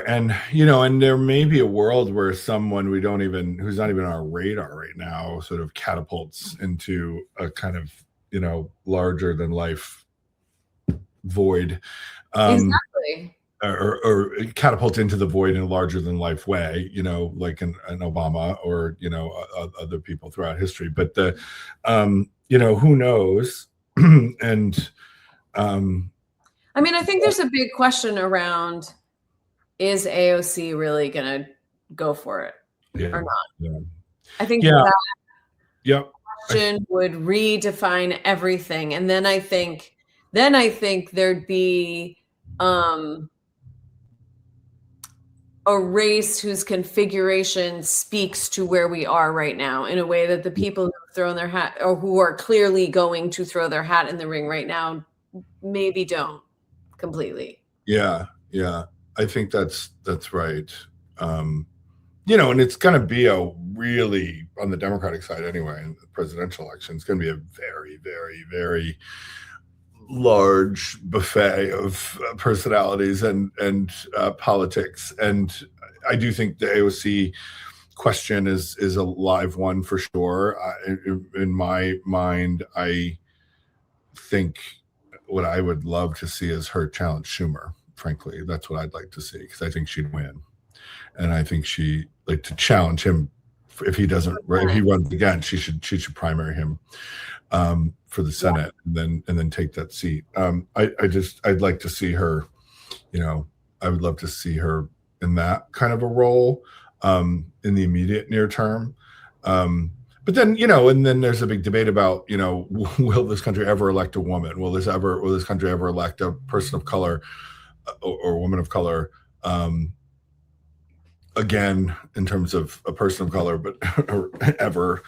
S1: And, and there may be a world where someone who's not even on our radar right now sort of catapults into a kind of, larger than life void.
S2: Exactly.
S1: Or catapult into the void in a larger than life way, like an Obama or, other people throughout history. But who knows? And
S2: I mean, I think there's a big question around, is AOC really going to go for it or not?
S1: Yeah.
S2: I think that question would redefine everything. And then I think there'd be a race whose configuration speaks to where we are right now, in a way that the people who have thrown their hat, or who are clearly going to throw their hat in the ring right now, maybe don't completely.
S1: Yeah. I think that's right. And it's going to be a really, on the Democratic side anyway, in the presidential election, it's going to be a very, very, very large buffet of personalities and politics. And I do think the AOC question is a live one for sure. In my mind, I think what I would love to see is her challenge Schumer. Frankly, that's what I'd like to see, because I think she'd win, and I think she like to challenge him. If he doesn't, if he runs again, she should primary him for the Senate, and then take that seat. I'd like to see her. I would love to see her in that kind of a role in the immediate near term. But then, and then there's a big debate about, will this country ever elect a woman? Will this country ever elect a person of color or a woman of color? Again, in terms of a person of color, but ever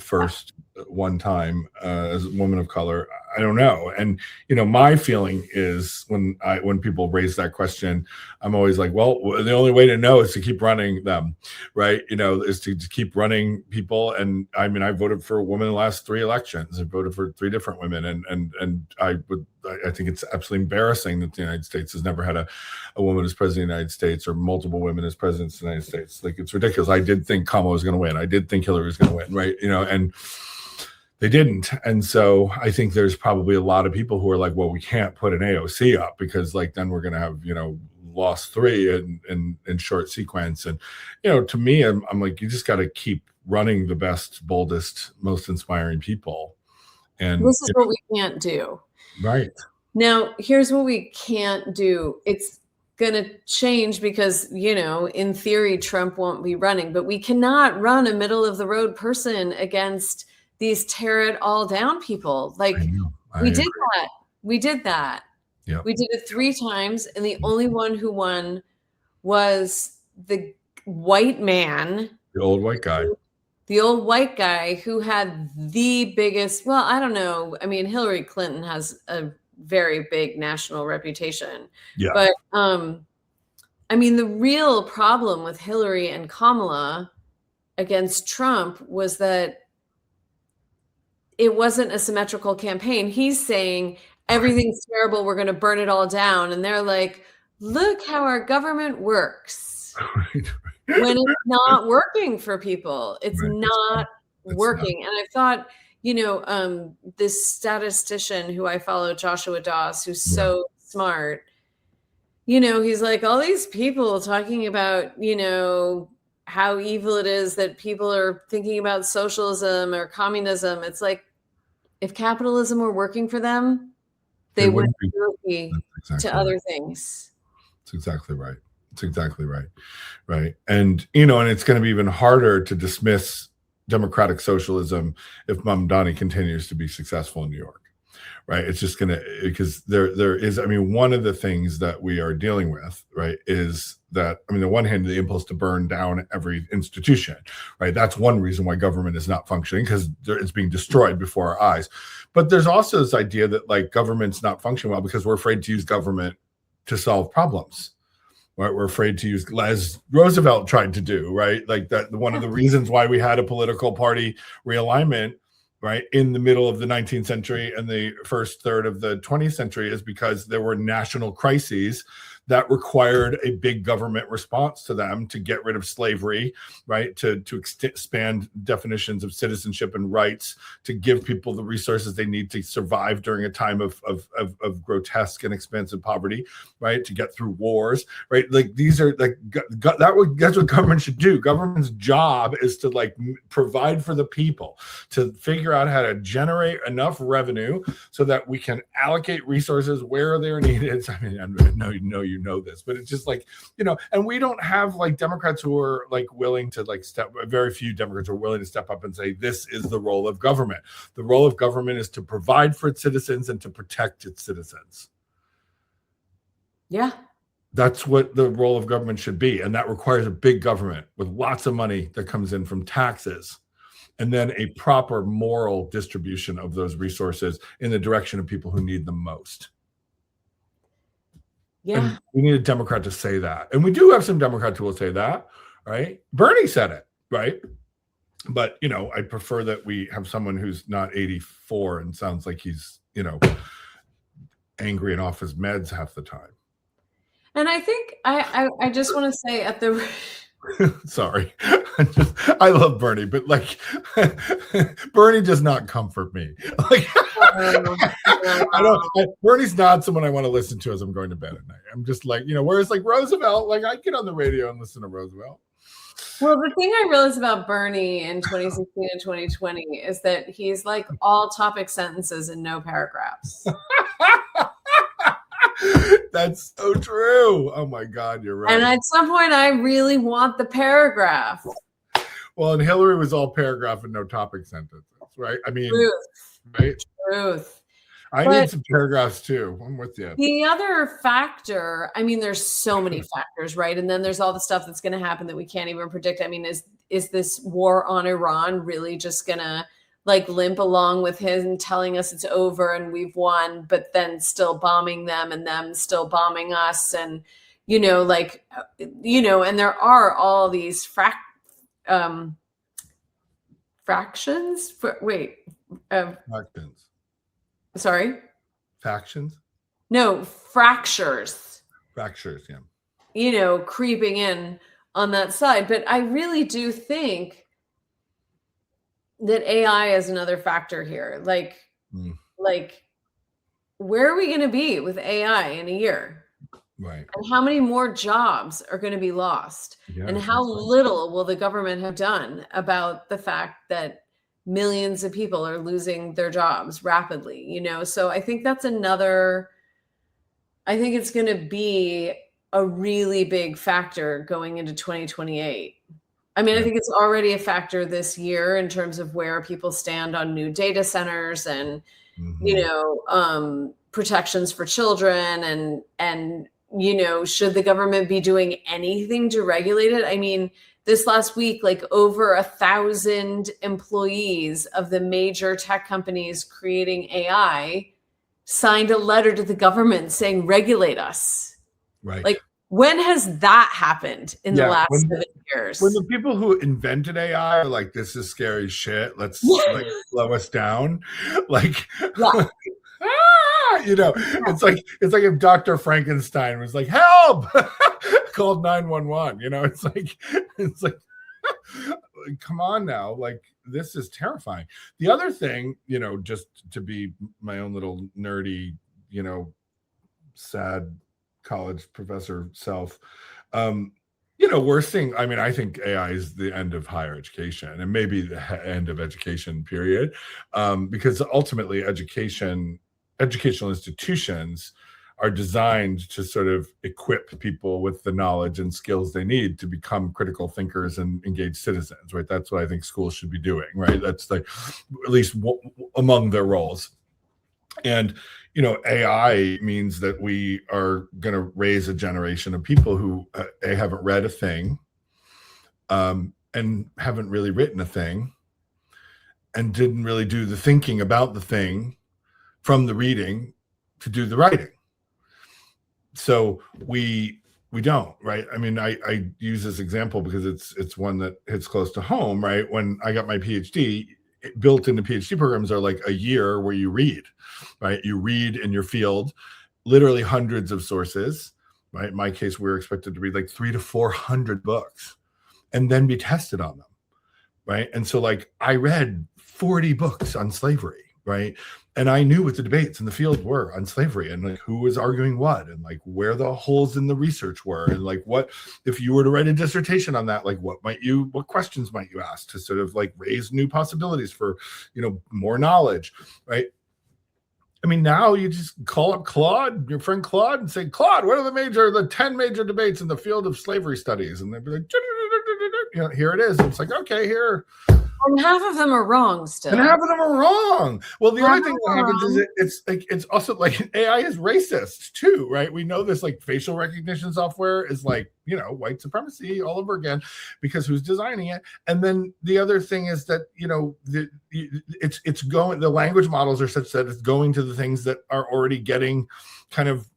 S1: first one time as a woman of color, I don't know. And my feeling is when people raise that question, I'm always like, well, the only way to know is to keep running them, right? Is to keep running people. And I mean, I voted for a woman in the last 3 elections. I voted for 3 different women, and I think it's absolutely embarrassing that the United States has never had a woman as president of the United States, or multiple women as presidents of the United States. Like, it's ridiculous. I did think Kamala was going to win. I did think Hillary was going to win, right? And they didn't. And so I think there's probably a lot of people who are like, well, we can't put an AOC up because then we're going to have, lost 3 in short sequence. And, to me, I'm like, you just got to keep running the best, boldest, most inspiring people. And
S2: this is what we can't do.
S1: Right.
S2: Now, here's what we can't do. It's going to change because, in theory, Trump won't be running, but we cannot run a middle of the road person against these tear it all down people. Like, we did that. We did that.
S1: Yeah.
S2: We did it 3 times. And the only one who won was the white man.
S1: The old white guy.
S2: The old white guy who had the biggest, well, I don't know. I mean, Hillary Clinton has a very big national reputation.
S1: Yeah.
S2: But, I mean, the real problem with Hillary and Kamala against Trump was that it wasn't a symmetrical campaign. He's saying everything's terrible, we're going to burn it all down. And they're like, look how our government works. When it's not working for people. It's not working. And I thought, this statistician who I follow, Joshua Doss, who's so smart, he's like, all these people talking about, how evil it is that people are thinking about socialism or communism. It's like, if capitalism were working for them, they wouldn't be looking to other things.
S1: That's exactly right. It's exactly right. Right. And, and it's going to be even harder to dismiss democratic socialism if Mamdani continues to be successful in New York. Right. It's just going to, because there is, I mean, one of the things that we are dealing with, right, is that, I mean, on the one hand, the impulse to burn down every institution, right? That's one reason why government is not functioning, because it's being destroyed before our eyes. But there's also this idea that like government's not functioning well because we're afraid to use government to solve problems. Right, we're afraid to use, as Roosevelt tried to do, right? Like that, one of the reasons why we had a political party realignment, right, in the middle of the 19th century and the first third of the 20th century is because there were national crises that required a big government response to them to get rid of slavery, right? To expand definitions of citizenship and rights, to give people the resources they need to survive during a time of grotesque and expensive poverty, right? To get through wars, right? Like these are like that's what government should do. Government's job is to like provide for the people, to figure out how to generate enough revenue so that we can allocate resources where they're needed. I mean, I know you know this, but it's just like, and we don't have like Democrats who are like willing to like very few Democrats are willing to step up and say, this is the role of government. The role of government is to provide for its citizens and to protect its citizens.
S2: Yeah.
S1: That's what the role of government should be. And that requires a big government with lots of money that comes in from taxes, and then a proper moral distribution of those resources in the direction of people who need them most.
S2: Yeah.
S1: And we need a Democrat to say that. And we do have some Democrats who will say that, right? Bernie said it, right? But, I prefer that we have someone who's not 84 and sounds like he's, angry and off his meds half the time.
S2: And I think I just want to say at the
S1: sorry, I love Bernie, but like Bernie does not comfort me. Like Bernie's not someone I want to listen to as I'm going to bed at night. I'm just like, whereas like Roosevelt, like I get on the radio and listen to Roosevelt.
S2: Well, the thing I realized about Bernie in 2016 and 2020 is that he's like all topic sentences and no paragraphs.
S1: That's so true. Oh my God, you're right.
S2: And at some point, I really want the paragraph.
S1: Well, and Hillary was all paragraph and no topic sentences, right? I mean,
S2: Truth.
S1: Right?
S2: Truth.
S1: I need some paragraphs too. I'm with you.
S2: The other factor, I mean, there's so many factors, right? And then there's all the stuff that's going to happen that we can't even predict. I mean, is this war on Iran really just going to like limp along with him telling us it's over and we've won, but then still bombing them and them still bombing us? And, and there are all these fractions.
S1: Factions.
S2: Sorry?
S1: Factions?
S2: No, fractures.
S1: Fractures, yeah.
S2: Creeping in on that side. But I really do think that AI is another factor here. Like, where are we going to be with AI in a year?
S1: Right.
S2: And how many more jobs are going to be lost? Yeah, and how little will the government have done about the fact that millions of people are losing their jobs rapidly, So I think that's I think it's going to be a really big factor going into 2028. I mean, I think it's already a factor this year in terms of where people stand on new data centers and, protections for children and, should the government be doing anything to regulate it? I mean, this last week, like over 1,000 employees of the major tech companies creating AI signed a letter to the government saying, regulate us.
S1: Right.
S2: Like, when has that happened in the last 7 years?
S1: When the people who invented AI are like, this is scary shit, let's like slow us down. Like, it's like if Dr. Frankenstein was like, help, called 911, it's like, come on now. Like, this is terrifying. The other thing, just to be my own little nerdy, sad college professor self, we're seeing, I think AI is the end of higher education and maybe the end of education period, because ultimately educational institutions are designed to sort of equip people with the knowledge and skills they need to become critical thinkers and engaged citizens, right? That's what I think schools should be doing, right? That's like at least among their roles. And, AI means that we are going to raise a generation of people who haven't read a thing and haven't really written a thing and didn't really do the thinking about the thing from the reading to do the writing. So we don't, right? I mean, I use this example because it's one that hits close to home, right? When I got my PhD, built into PhD programs are like a year where you read, right? You read in your field, literally hundreds of sources, right? In my case, we were expected to read like 300 to 400 books and then be tested on them, right? And so like I read 40 books on slavery, right? And I knew what the debates in the field were on slavery and like who was arguing what and like where the holes in the research were and like what, if you were to write a dissertation on that, like what questions might you ask to sort of like raise new possibilities for, more knowledge, right? I mean, now you just call up Claude, your friend Claude, and say, Claude, what are the 10 major debates in the field of slavery studies? And they'd be like, here it is. And it's like, okay, here.
S2: And half of them are wrong still.
S1: And half of them are wrong. Well, the other thing that happens is it's also like AI is racist too, right? We know this like facial recognition software is like, white supremacy all over again because who's designing it? And then the other thing is that, it's going, the language models are such that it's going to the things that are already getting kind of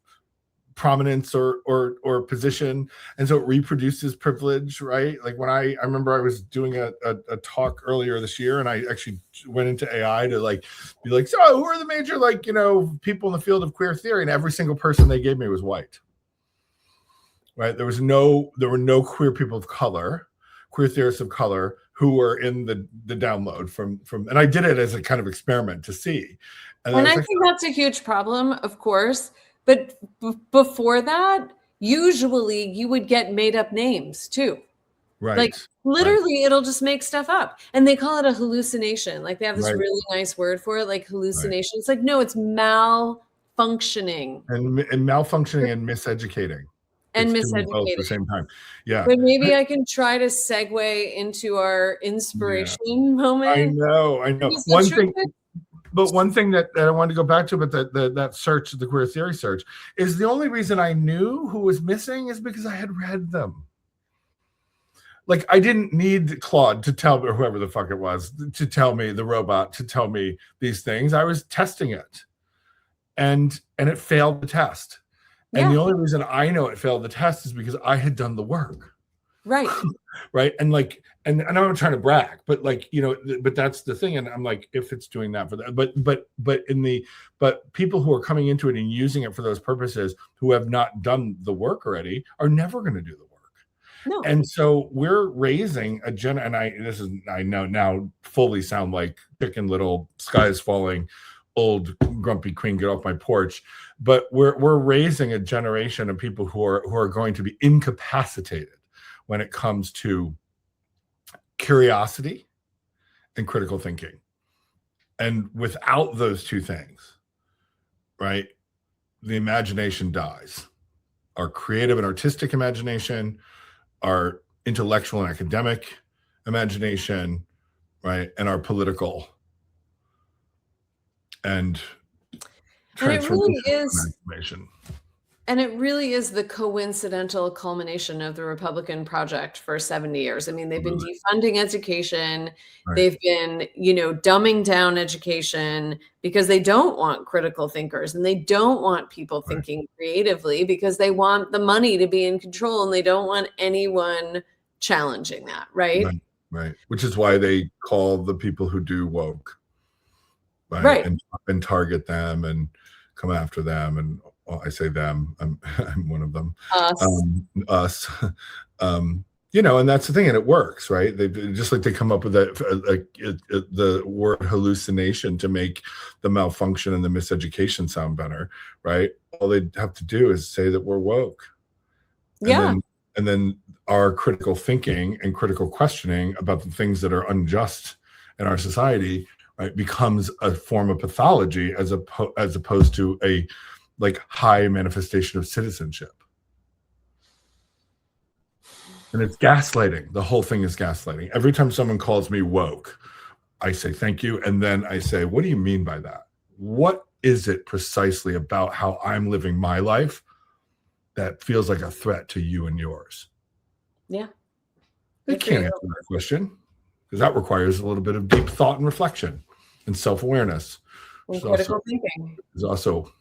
S1: prominence or position, and so it reproduces privilege, right? Like when I remember I was doing a talk earlier this year, and I actually went into AI to like be like, so who are the major like people in the field of queer theory, and every single person they gave me was white, right? There were no queer people of color, queer theorists of color who were in the download from, and I did it as a kind of experiment to see.
S2: And I think that's a huge problem, of course. But before that, usually you would get made up names too.
S1: Right.
S2: Like literally it'll just make stuff up. And they call it a hallucination. Like they have this really nice word for it, like hallucination. It's like, no, it's malfunctioning.
S1: And malfunctioning and miseducating.
S2: And miseducating
S1: both at the same time. Yeah.
S2: But maybe I can try to segue into our inspiration moment.
S1: I know. One thing that I wanted to go back to, but that search, the queer theory search, is the only reason I knew who was missing is because I had read them. Like I didn't need Claude to tell me, or whoever the fuck it was, to tell me, the robot to tell me these things. I was testing it, and it failed the test. And the only reason I know it failed the test is because I had done the work.
S2: Right.
S1: Right. And like, and I'm not trying to brag, but like, but that's the thing. And I'm like, if it's doing that for that, but people who are coming into it and using it for those purposes, who have not done the work already, are never going to do the work.
S2: No.
S1: And so we're raising a and I know now fully sound like Chicken Little, sky is falling, old grumpy queen, get off my porch. But we're raising a generation of people who are going to be incapacitated when it comes to curiosity and critical thinking. And without those two things, right, the imagination dies. Our creative and artistic imagination, our intellectual and academic imagination, right, and our political and
S2: it really is information. And it really is the coincidental culmination of the Republican project for 70 years. I mean, they've been defunding education. Right. They've been, dumbing down education because they don't want critical thinkers, and they don't want people thinking creatively because they want the money to be in control, and they don't want anyone challenging that. Right.
S1: Right. Which is why they call the people who do woke. Right. And target them and come after them. And I say them, I'm one of them. Us. And that's the thing, and it works, right? They just like they come up with the word hallucination to make the malfunction and the miseducation sound better, right? All they have to do is say that we're woke. And then our critical thinking and critical questioning about the things that are unjust in our society, right, becomes a form of pathology as opposed to a like high manifestation of citizenship. And it's gaslighting. The whole thing is gaslighting. Every time someone calls me woke, I say thank you, and then I say, what do you mean by that? What is it precisely about how I'm living my life that feels like a threat to you and yours?
S2: Yeah.
S1: They can't answer that question, because that requires a little bit of deep thought and reflection and self-awareness.
S2: And critical thinking.
S1: Is also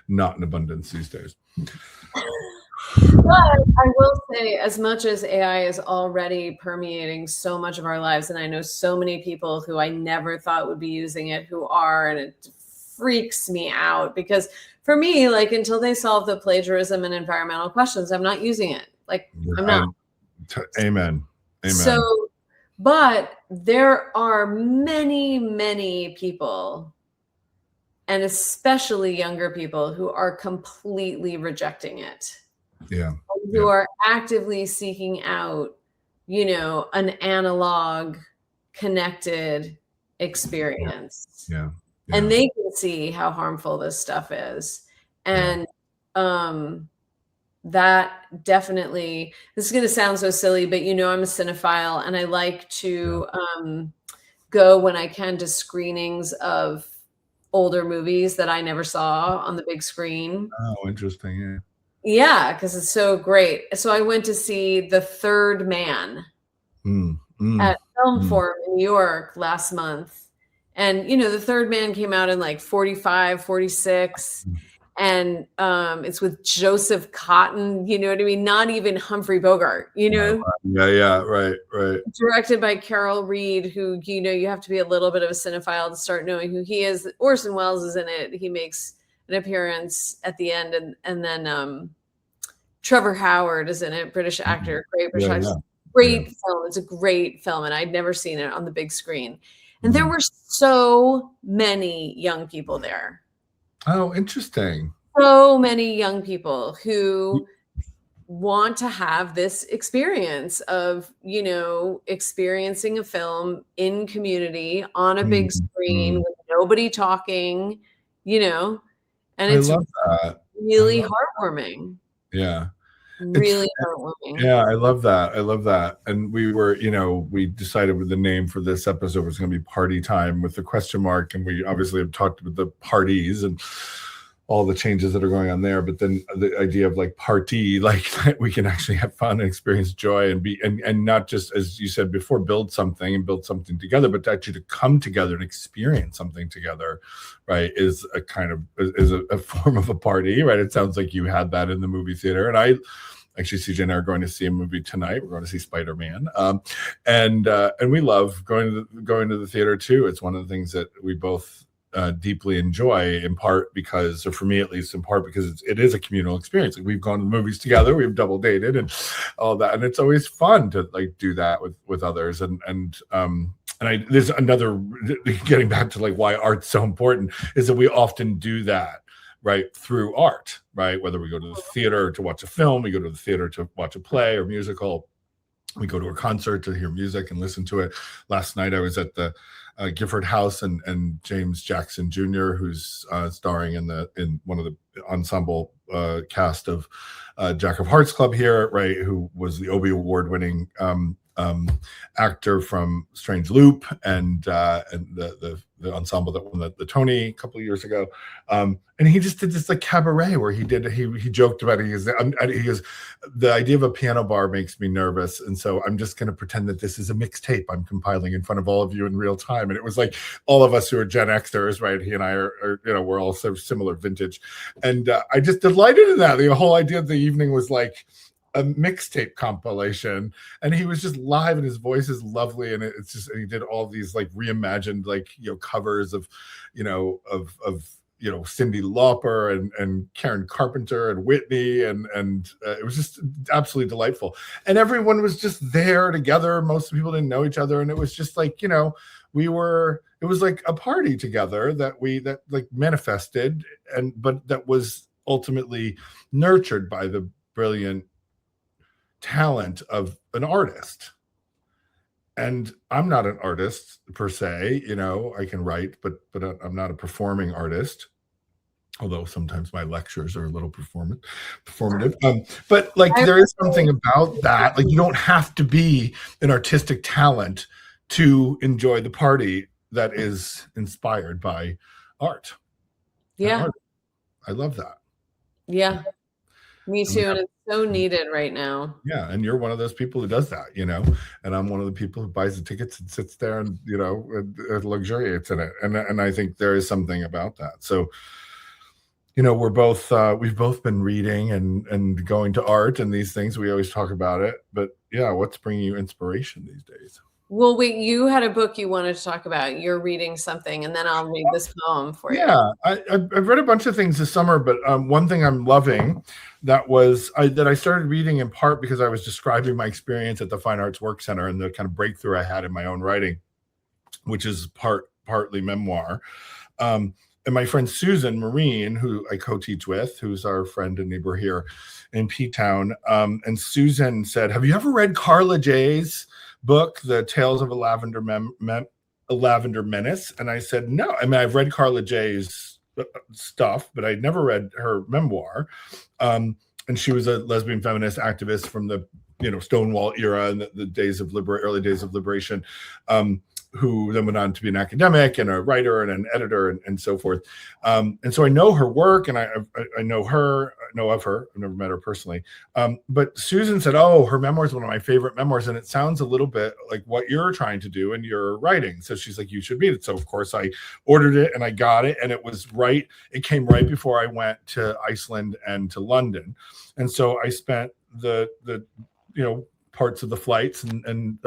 S1: not in abundance these days.
S2: But I will say, as much as AI is already permeating so much of our lives, and I know so many people who I never thought would be using it who are, and it freaks me out, because for me, like, until they solve the plagiarism and environmental questions, I'm not using it. Like, I'm not.
S1: Amen.
S2: So, but there are many, many people, and especially younger people, who are completely rejecting it.
S1: Yeah.
S2: Who are actively seeking out, an analog connected experience.
S1: Yeah.
S2: And they can see how harmful this stuff is. And that definitely, this is going to sound so silly, but I'm a cinephile, and I like to go when I can to screenings of older movies that I never saw on the big screen.
S1: Oh, interesting. Yeah.
S2: Yeah, because it's so great. So I went to see The Third Man at Film Forum in New York last month. And, The Third Man came out in like 45, 46. And it's with Joseph Cotton, you know what I mean? Not even Humphrey Bogart, you know?
S1: Yeah, right.
S2: Directed by Carol Reed, who, you know, you have to be a little bit of a cinephile to start knowing who he is. Orson Welles is in it. He makes an appearance at the end. And then Trevor Howard is in it, British actor, great British actor. Great film. It's a great film. And I'd never seen it on the big screen. And there were so many young people there.
S1: Oh, interesting.
S2: So many young people who want to have this experience of, you know, experiencing a film in community on a big screen with nobody talking, you know, and it's really heartwarming.
S1: Yeah.
S2: Really heartwarming.
S1: Yeah, I love that. And we were, you know, we decided with the name for this episode was going to be Party Time with the question mark. And we obviously have talked about the parties and all the changes that are going on there. But then the idea of like party, like we can actually have fun and experience joy and be, and not just, as you said before, build something together, but actually to come together and experience something together, right, is a kind of, is a form of a party, right? It sounds like you had that in the movie theater. And I actually, CJ and I are going to see a movie tonight. We're going to see Spider-Man, and we love going to the theater too. It's one of the things that we both deeply enjoy, in part because, or for me at least, in part because it is a communal experience. Like, we've gone to the movies together, we've double dated, and all that, and it's always fun to like do that with others. And there's another, getting back to like why art's so important, is that we often do that, right, through art, right? Whether we go to the theater to watch a film, we go to the theater to watch a play or musical, we go to a concert to hear music and listen to it. Last night I was at the Gifford House, and James Jackson Jr., who's starring in one of the ensemble cast of Jack of Hearts Club here, right, who was the Obie Award winning actor from Strange Loop and the ensemble that won the Tony a couple of years ago, and he just did this like cabaret where he joked about it. He goes, the idea of a piano bar makes me nervous, and so I'm just going to pretend that this is a mixtape I'm compiling in front of all of you in real time. And it was like all of us who are Gen Xers, right? He and I are you know, we're all so similar vintage, and I just delighted in that. The whole idea of the evening was like a mixtape compilation, and he was just live, and his voice is lovely, and it's just, and he did all these like reimagined, like, you know, covers of, you know, of you know, Cyndi Lauper and Karen Carpenter and Whitney, and it was just absolutely delightful, and everyone was just there together. Most people didn't know each other, and it was just like, you know, it was like a party together that like manifested, but that was ultimately nurtured by the brilliant talent of an artist. And I'm not an artist per se, you know, I can write, but I'm not a performing artist, although sometimes my lectures are a little performative. But like, there is something about that. Like, you don't have to be an artistic talent to enjoy the party that is inspired by art.
S2: Yeah.
S1: I love that.
S2: Yeah, me too. And it's so needed right now.
S1: Yeah, and you're one of those people who does that, you know, and I'm one of the people who buys the tickets and sits there and, you know, luxuriates in it. And I think there is something about that. So, you know, we've both been reading and going to art and these things. We always talk about it, but yeah, what's bringing you inspiration these days?
S2: Well, wait, you had a book you wanted to talk about. You're reading something, and then I'll read this poem for you.
S1: Yeah, I've read a bunch of things this summer, but one thing I'm loving that I started reading in part because I was describing my experience at the Fine Arts Work Center and the kind of breakthrough I had in my own writing, which is partly memoir. And my friend Susan Marine, who I co-teach with, who's our friend and neighbor here in P-Town, and Susan said, "Have you ever read Carla Jay's book, The Tales of a Lavender Menace?" And I said, no. I mean, I've read Carla Jay's stuff, but I'd never read her memoir. And she was a lesbian feminist activist from the, you know, Stonewall era and the early days of liberation, who then went on to be an academic and a writer and an editor and so forth. And so I know her work, and I know her, know of her. I've never met her personally. But Susan said, oh, her memoir is one of my favorite memoirs. And it sounds a little bit like what you're trying to do in your writing. So she's like, you should read it. So of course I ordered it and I got it. And it came right before I went to Iceland and to London. And so I spent the parts of the flights and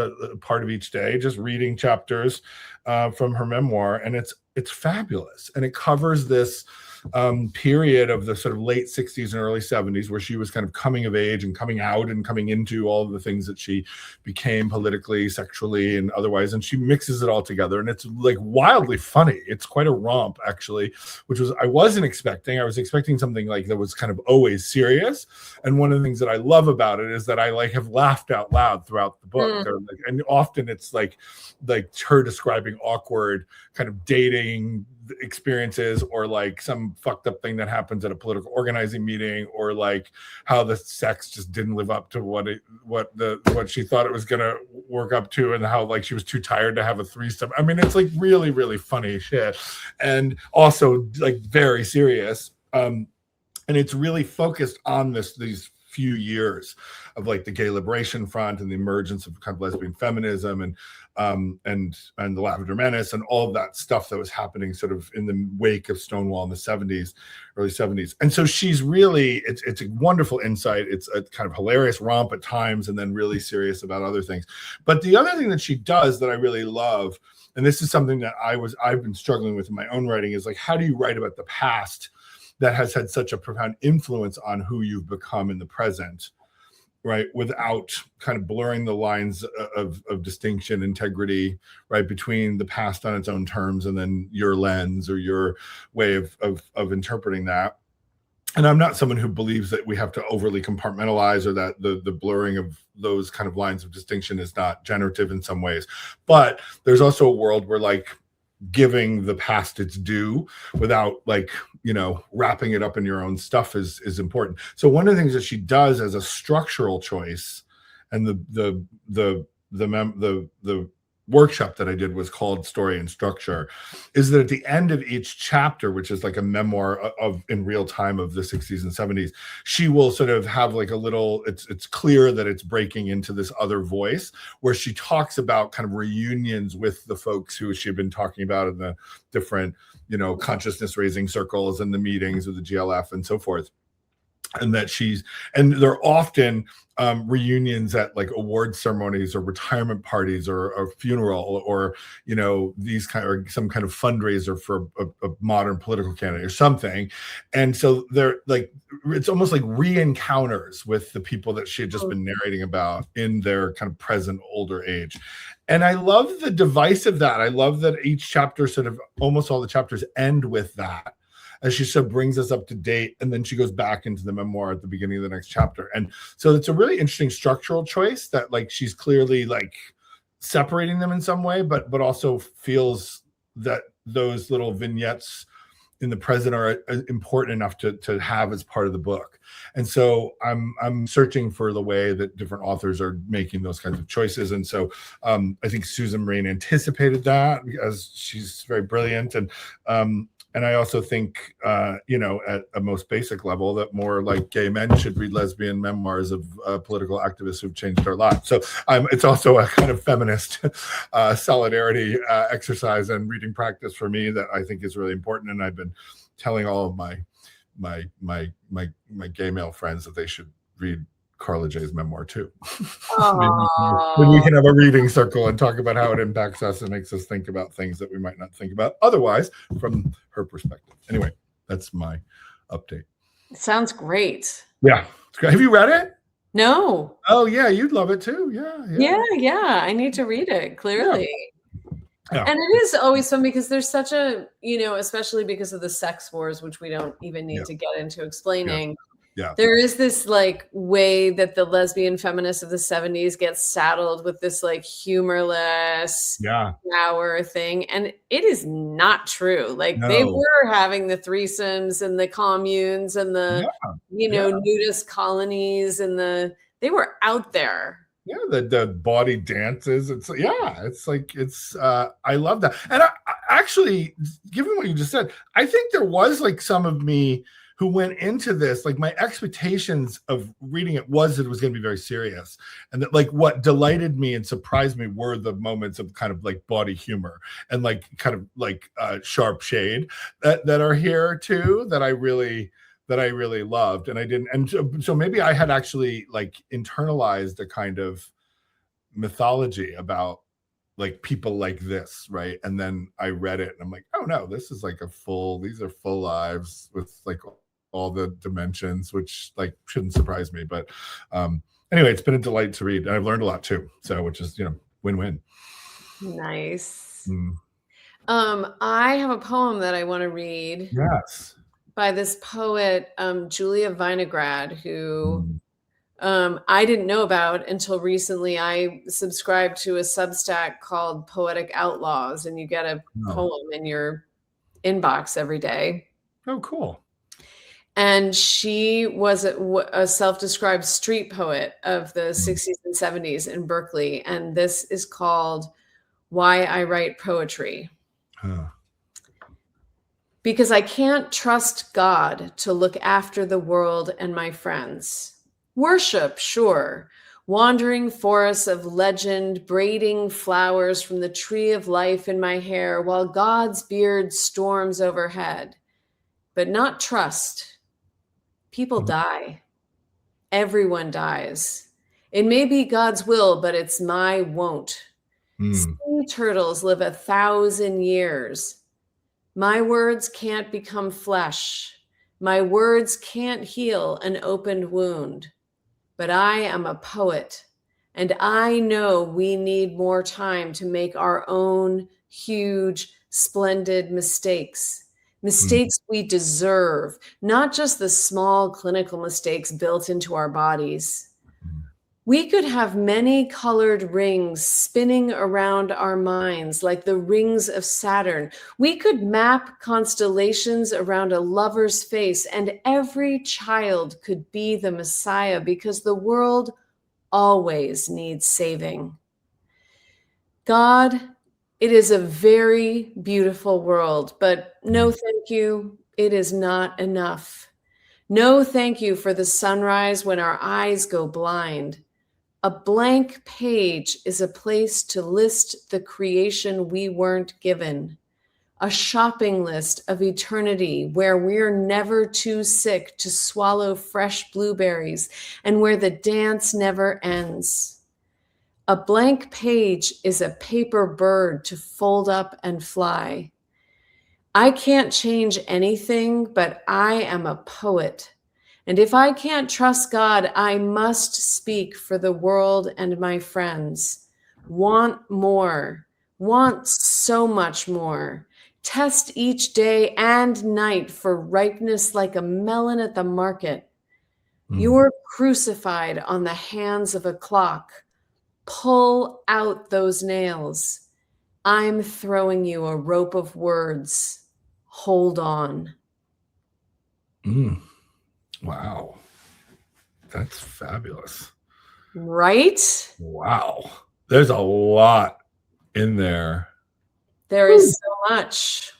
S1: part of each day just reading chapters from her memoir. And it's fabulous. And it covers this period of the sort of late 60s and early 70s where she was kind of coming of age and coming out and coming into all of the things that she became politically, sexually, and otherwise. And she mixes it all together. And it's like wildly funny. It's quite a romp, actually, which I wasn't expecting. I was expecting something like that was kind of always serious. And one of the things that I love about it is that I have laughed out loud throughout the book. And often it's like her describing awkward kind of dating experiences, or like some fucked up thing that happens at a political organizing meeting, or like how the sex just didn't live up to what she thought it was going to work up to, and how like she was too tired to have a threesome. I mean, it's like really, really funny shit, and also like very serious. And it's really focused on these few years of like the Gay Liberation Front and the emergence of kind of lesbian feminism and the Lavender Menace and all of that stuff that was happening sort of in the wake of Stonewall in the 70s, early 70s. And so she's really, it's a wonderful insight. It's a kind of hilarious romp at times and then really serious about other things. But the other thing that she does that I really love, and this is something that I've been struggling with in my own writing, is like, how do you write about the past that has had such a profound influence on who you've become in the present, right? Without kind of blurring the lines of distinction, integrity, right? Between the past on its own terms and then your lens or your way of interpreting that. And I'm not someone who believes that we have to overly compartmentalize, or that the blurring of those kind of lines of distinction is not generative in some ways. But there's also a world where like giving the past its due without like, wrapping it up in your own stuff is important. So one of the things that she does as a structural choice, and the workshop that I did was called Story and Structure, is that at the end of each chapter, which is like a memoir of in real time of the 60s and 70s, she will sort of have like a little, it's clear that it's breaking into this other voice where she talks about kind of reunions with the folks who she had been talking about in the different, consciousness raising circles and the meetings with the GLF and so forth. And that they're often reunions at like award ceremonies or retirement parties or a funeral, or these kind of, or some kind of fundraiser for a modern political candidate or something. And so they're like, it's almost like re-encounters with the people that she had just been narrating about in their kind of present older age. And I love the device of that. I love that each chapter, sort of almost all the chapters, end with that, as she sort of brings us up to date, and then she goes back into the memoir at the beginning of the next chapter. And so it's a really interesting structural choice that like she's clearly like separating them in some way, but also feels that those little vignettes in the present are important enough to have as part of the book. And so I'm searching for the way that different authors are making those kinds of choices. And so I think Susan Rain anticipated that, because she's very brilliant. And I also think, at a most basic level, that more like gay men should read lesbian memoirs of political activists who've changed our lives. So it's also a kind of feminist solidarity exercise and reading practice for me that I think is really important. And I've been telling all of my gay male friends that they should read Carla J's memoir too. Then we can have a reading circle and talk about how it impacts us and makes us think about things that we might not think about otherwise from her perspective. Anyway, that's my update.
S2: Sounds great.
S1: Yeah. Have you read it?
S2: No.
S1: Oh yeah, you'd love it too. Yeah.
S2: I need to read it, clearly.
S1: Yeah.
S2: And it is always fun because there's such a, especially because of the sex wars, which we don't even need to get into explaining.
S1: Yeah.
S2: There is this like way that the lesbian feminists of the 70s get saddled with this like humorless power thing. And it is not true. Like they were having the threesomes and the communes and the, nudist colonies, and they were out there.
S1: Yeah, the body dances. I love that. And I actually, given what you just said, I think there was like some of me who went into this, like my expectations of reading it was that it was going to be very serious, and that like what delighted me and surprised me were the moments of kind of like bawdy humor and like kind of like sharp shade that are here too, that I really loved. And I didn't, and so maybe I had actually like internalized a kind of mythology about like people like this, right? And then I read it and I'm like, oh no, this is like these are full lives with like all the dimensions, which like shouldn't surprise me. But anyway, it's been a delight to read, and I've learned a lot too, so which is, win-win.
S2: Nice. I have a poem that I want to read.
S1: Yes.
S2: By this poet, Julia Vinograd, who I didn't know about until recently. I subscribed to a Substack called Poetic Outlaws, and you get a poem in your inbox every day.
S1: Oh, cool.
S2: And she was a self-described street poet of the 60s and 70s in Berkeley. And this is called Why I Write Poetry. Because I can't trust God to look after the world and my friends. Worship, sure. Wandering forests of legend, braiding flowers from the tree of life in my hair while God's beard storms overhead. But not trust. People die. Everyone dies. It may be God's will, but it's my won't. Sea turtles live 1,000 years. My words can't become flesh. My words can't heal an opened wound. But I am a poet, and I know we need more time to make our own huge, splendid mistakes. Mistakes we deserve, not just the small clinical mistakes built into our bodies. We could have many colored rings spinning around our minds like the rings of Saturn. We could map constellations around a lover's face, and every child could be the Messiah because the world always needs saving. God, it is a very beautiful world, but no thank you. It is not enough. No thank you for the sunrise when our eyes go blind. A blank page is a place to list the creation we weren't given. A shopping list of eternity where we're never too sick to swallow fresh blueberries and where the dance never ends. A blank page is a paper bird to fold up and fly. I can't change anything, but I am a poet. And if I can't trust God, I must speak for the world and my friends. Want more, want so much more. Test each day and night for ripeness like a melon at the market. You're crucified on the hands of a clock. Pull out those nails. I'm throwing you a rope of words. Hold on.
S1: Wow. That's fabulous.
S2: Right?
S1: Wow. There's a lot in there.
S2: There is so much.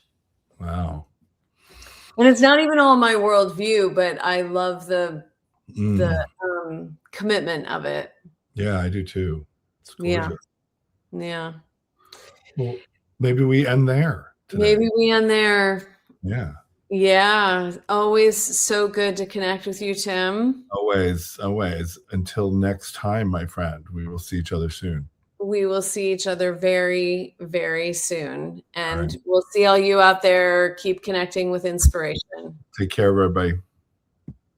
S1: Wow.
S2: And it's not even all my worldview, but I love the commitment of it.
S1: Yeah, I do too. It's gorgeous.
S2: Yeah.
S1: Well, maybe we end there today.
S2: Maybe we end there.
S1: Yeah.
S2: Yeah. Always so good to connect with you, Tim.
S1: Always. Until next time, my friend, we will see each other soon.
S2: We will see each other very, very soon. And we'll see all you out there. Keep connecting with inspiration.
S1: Take care, everybody.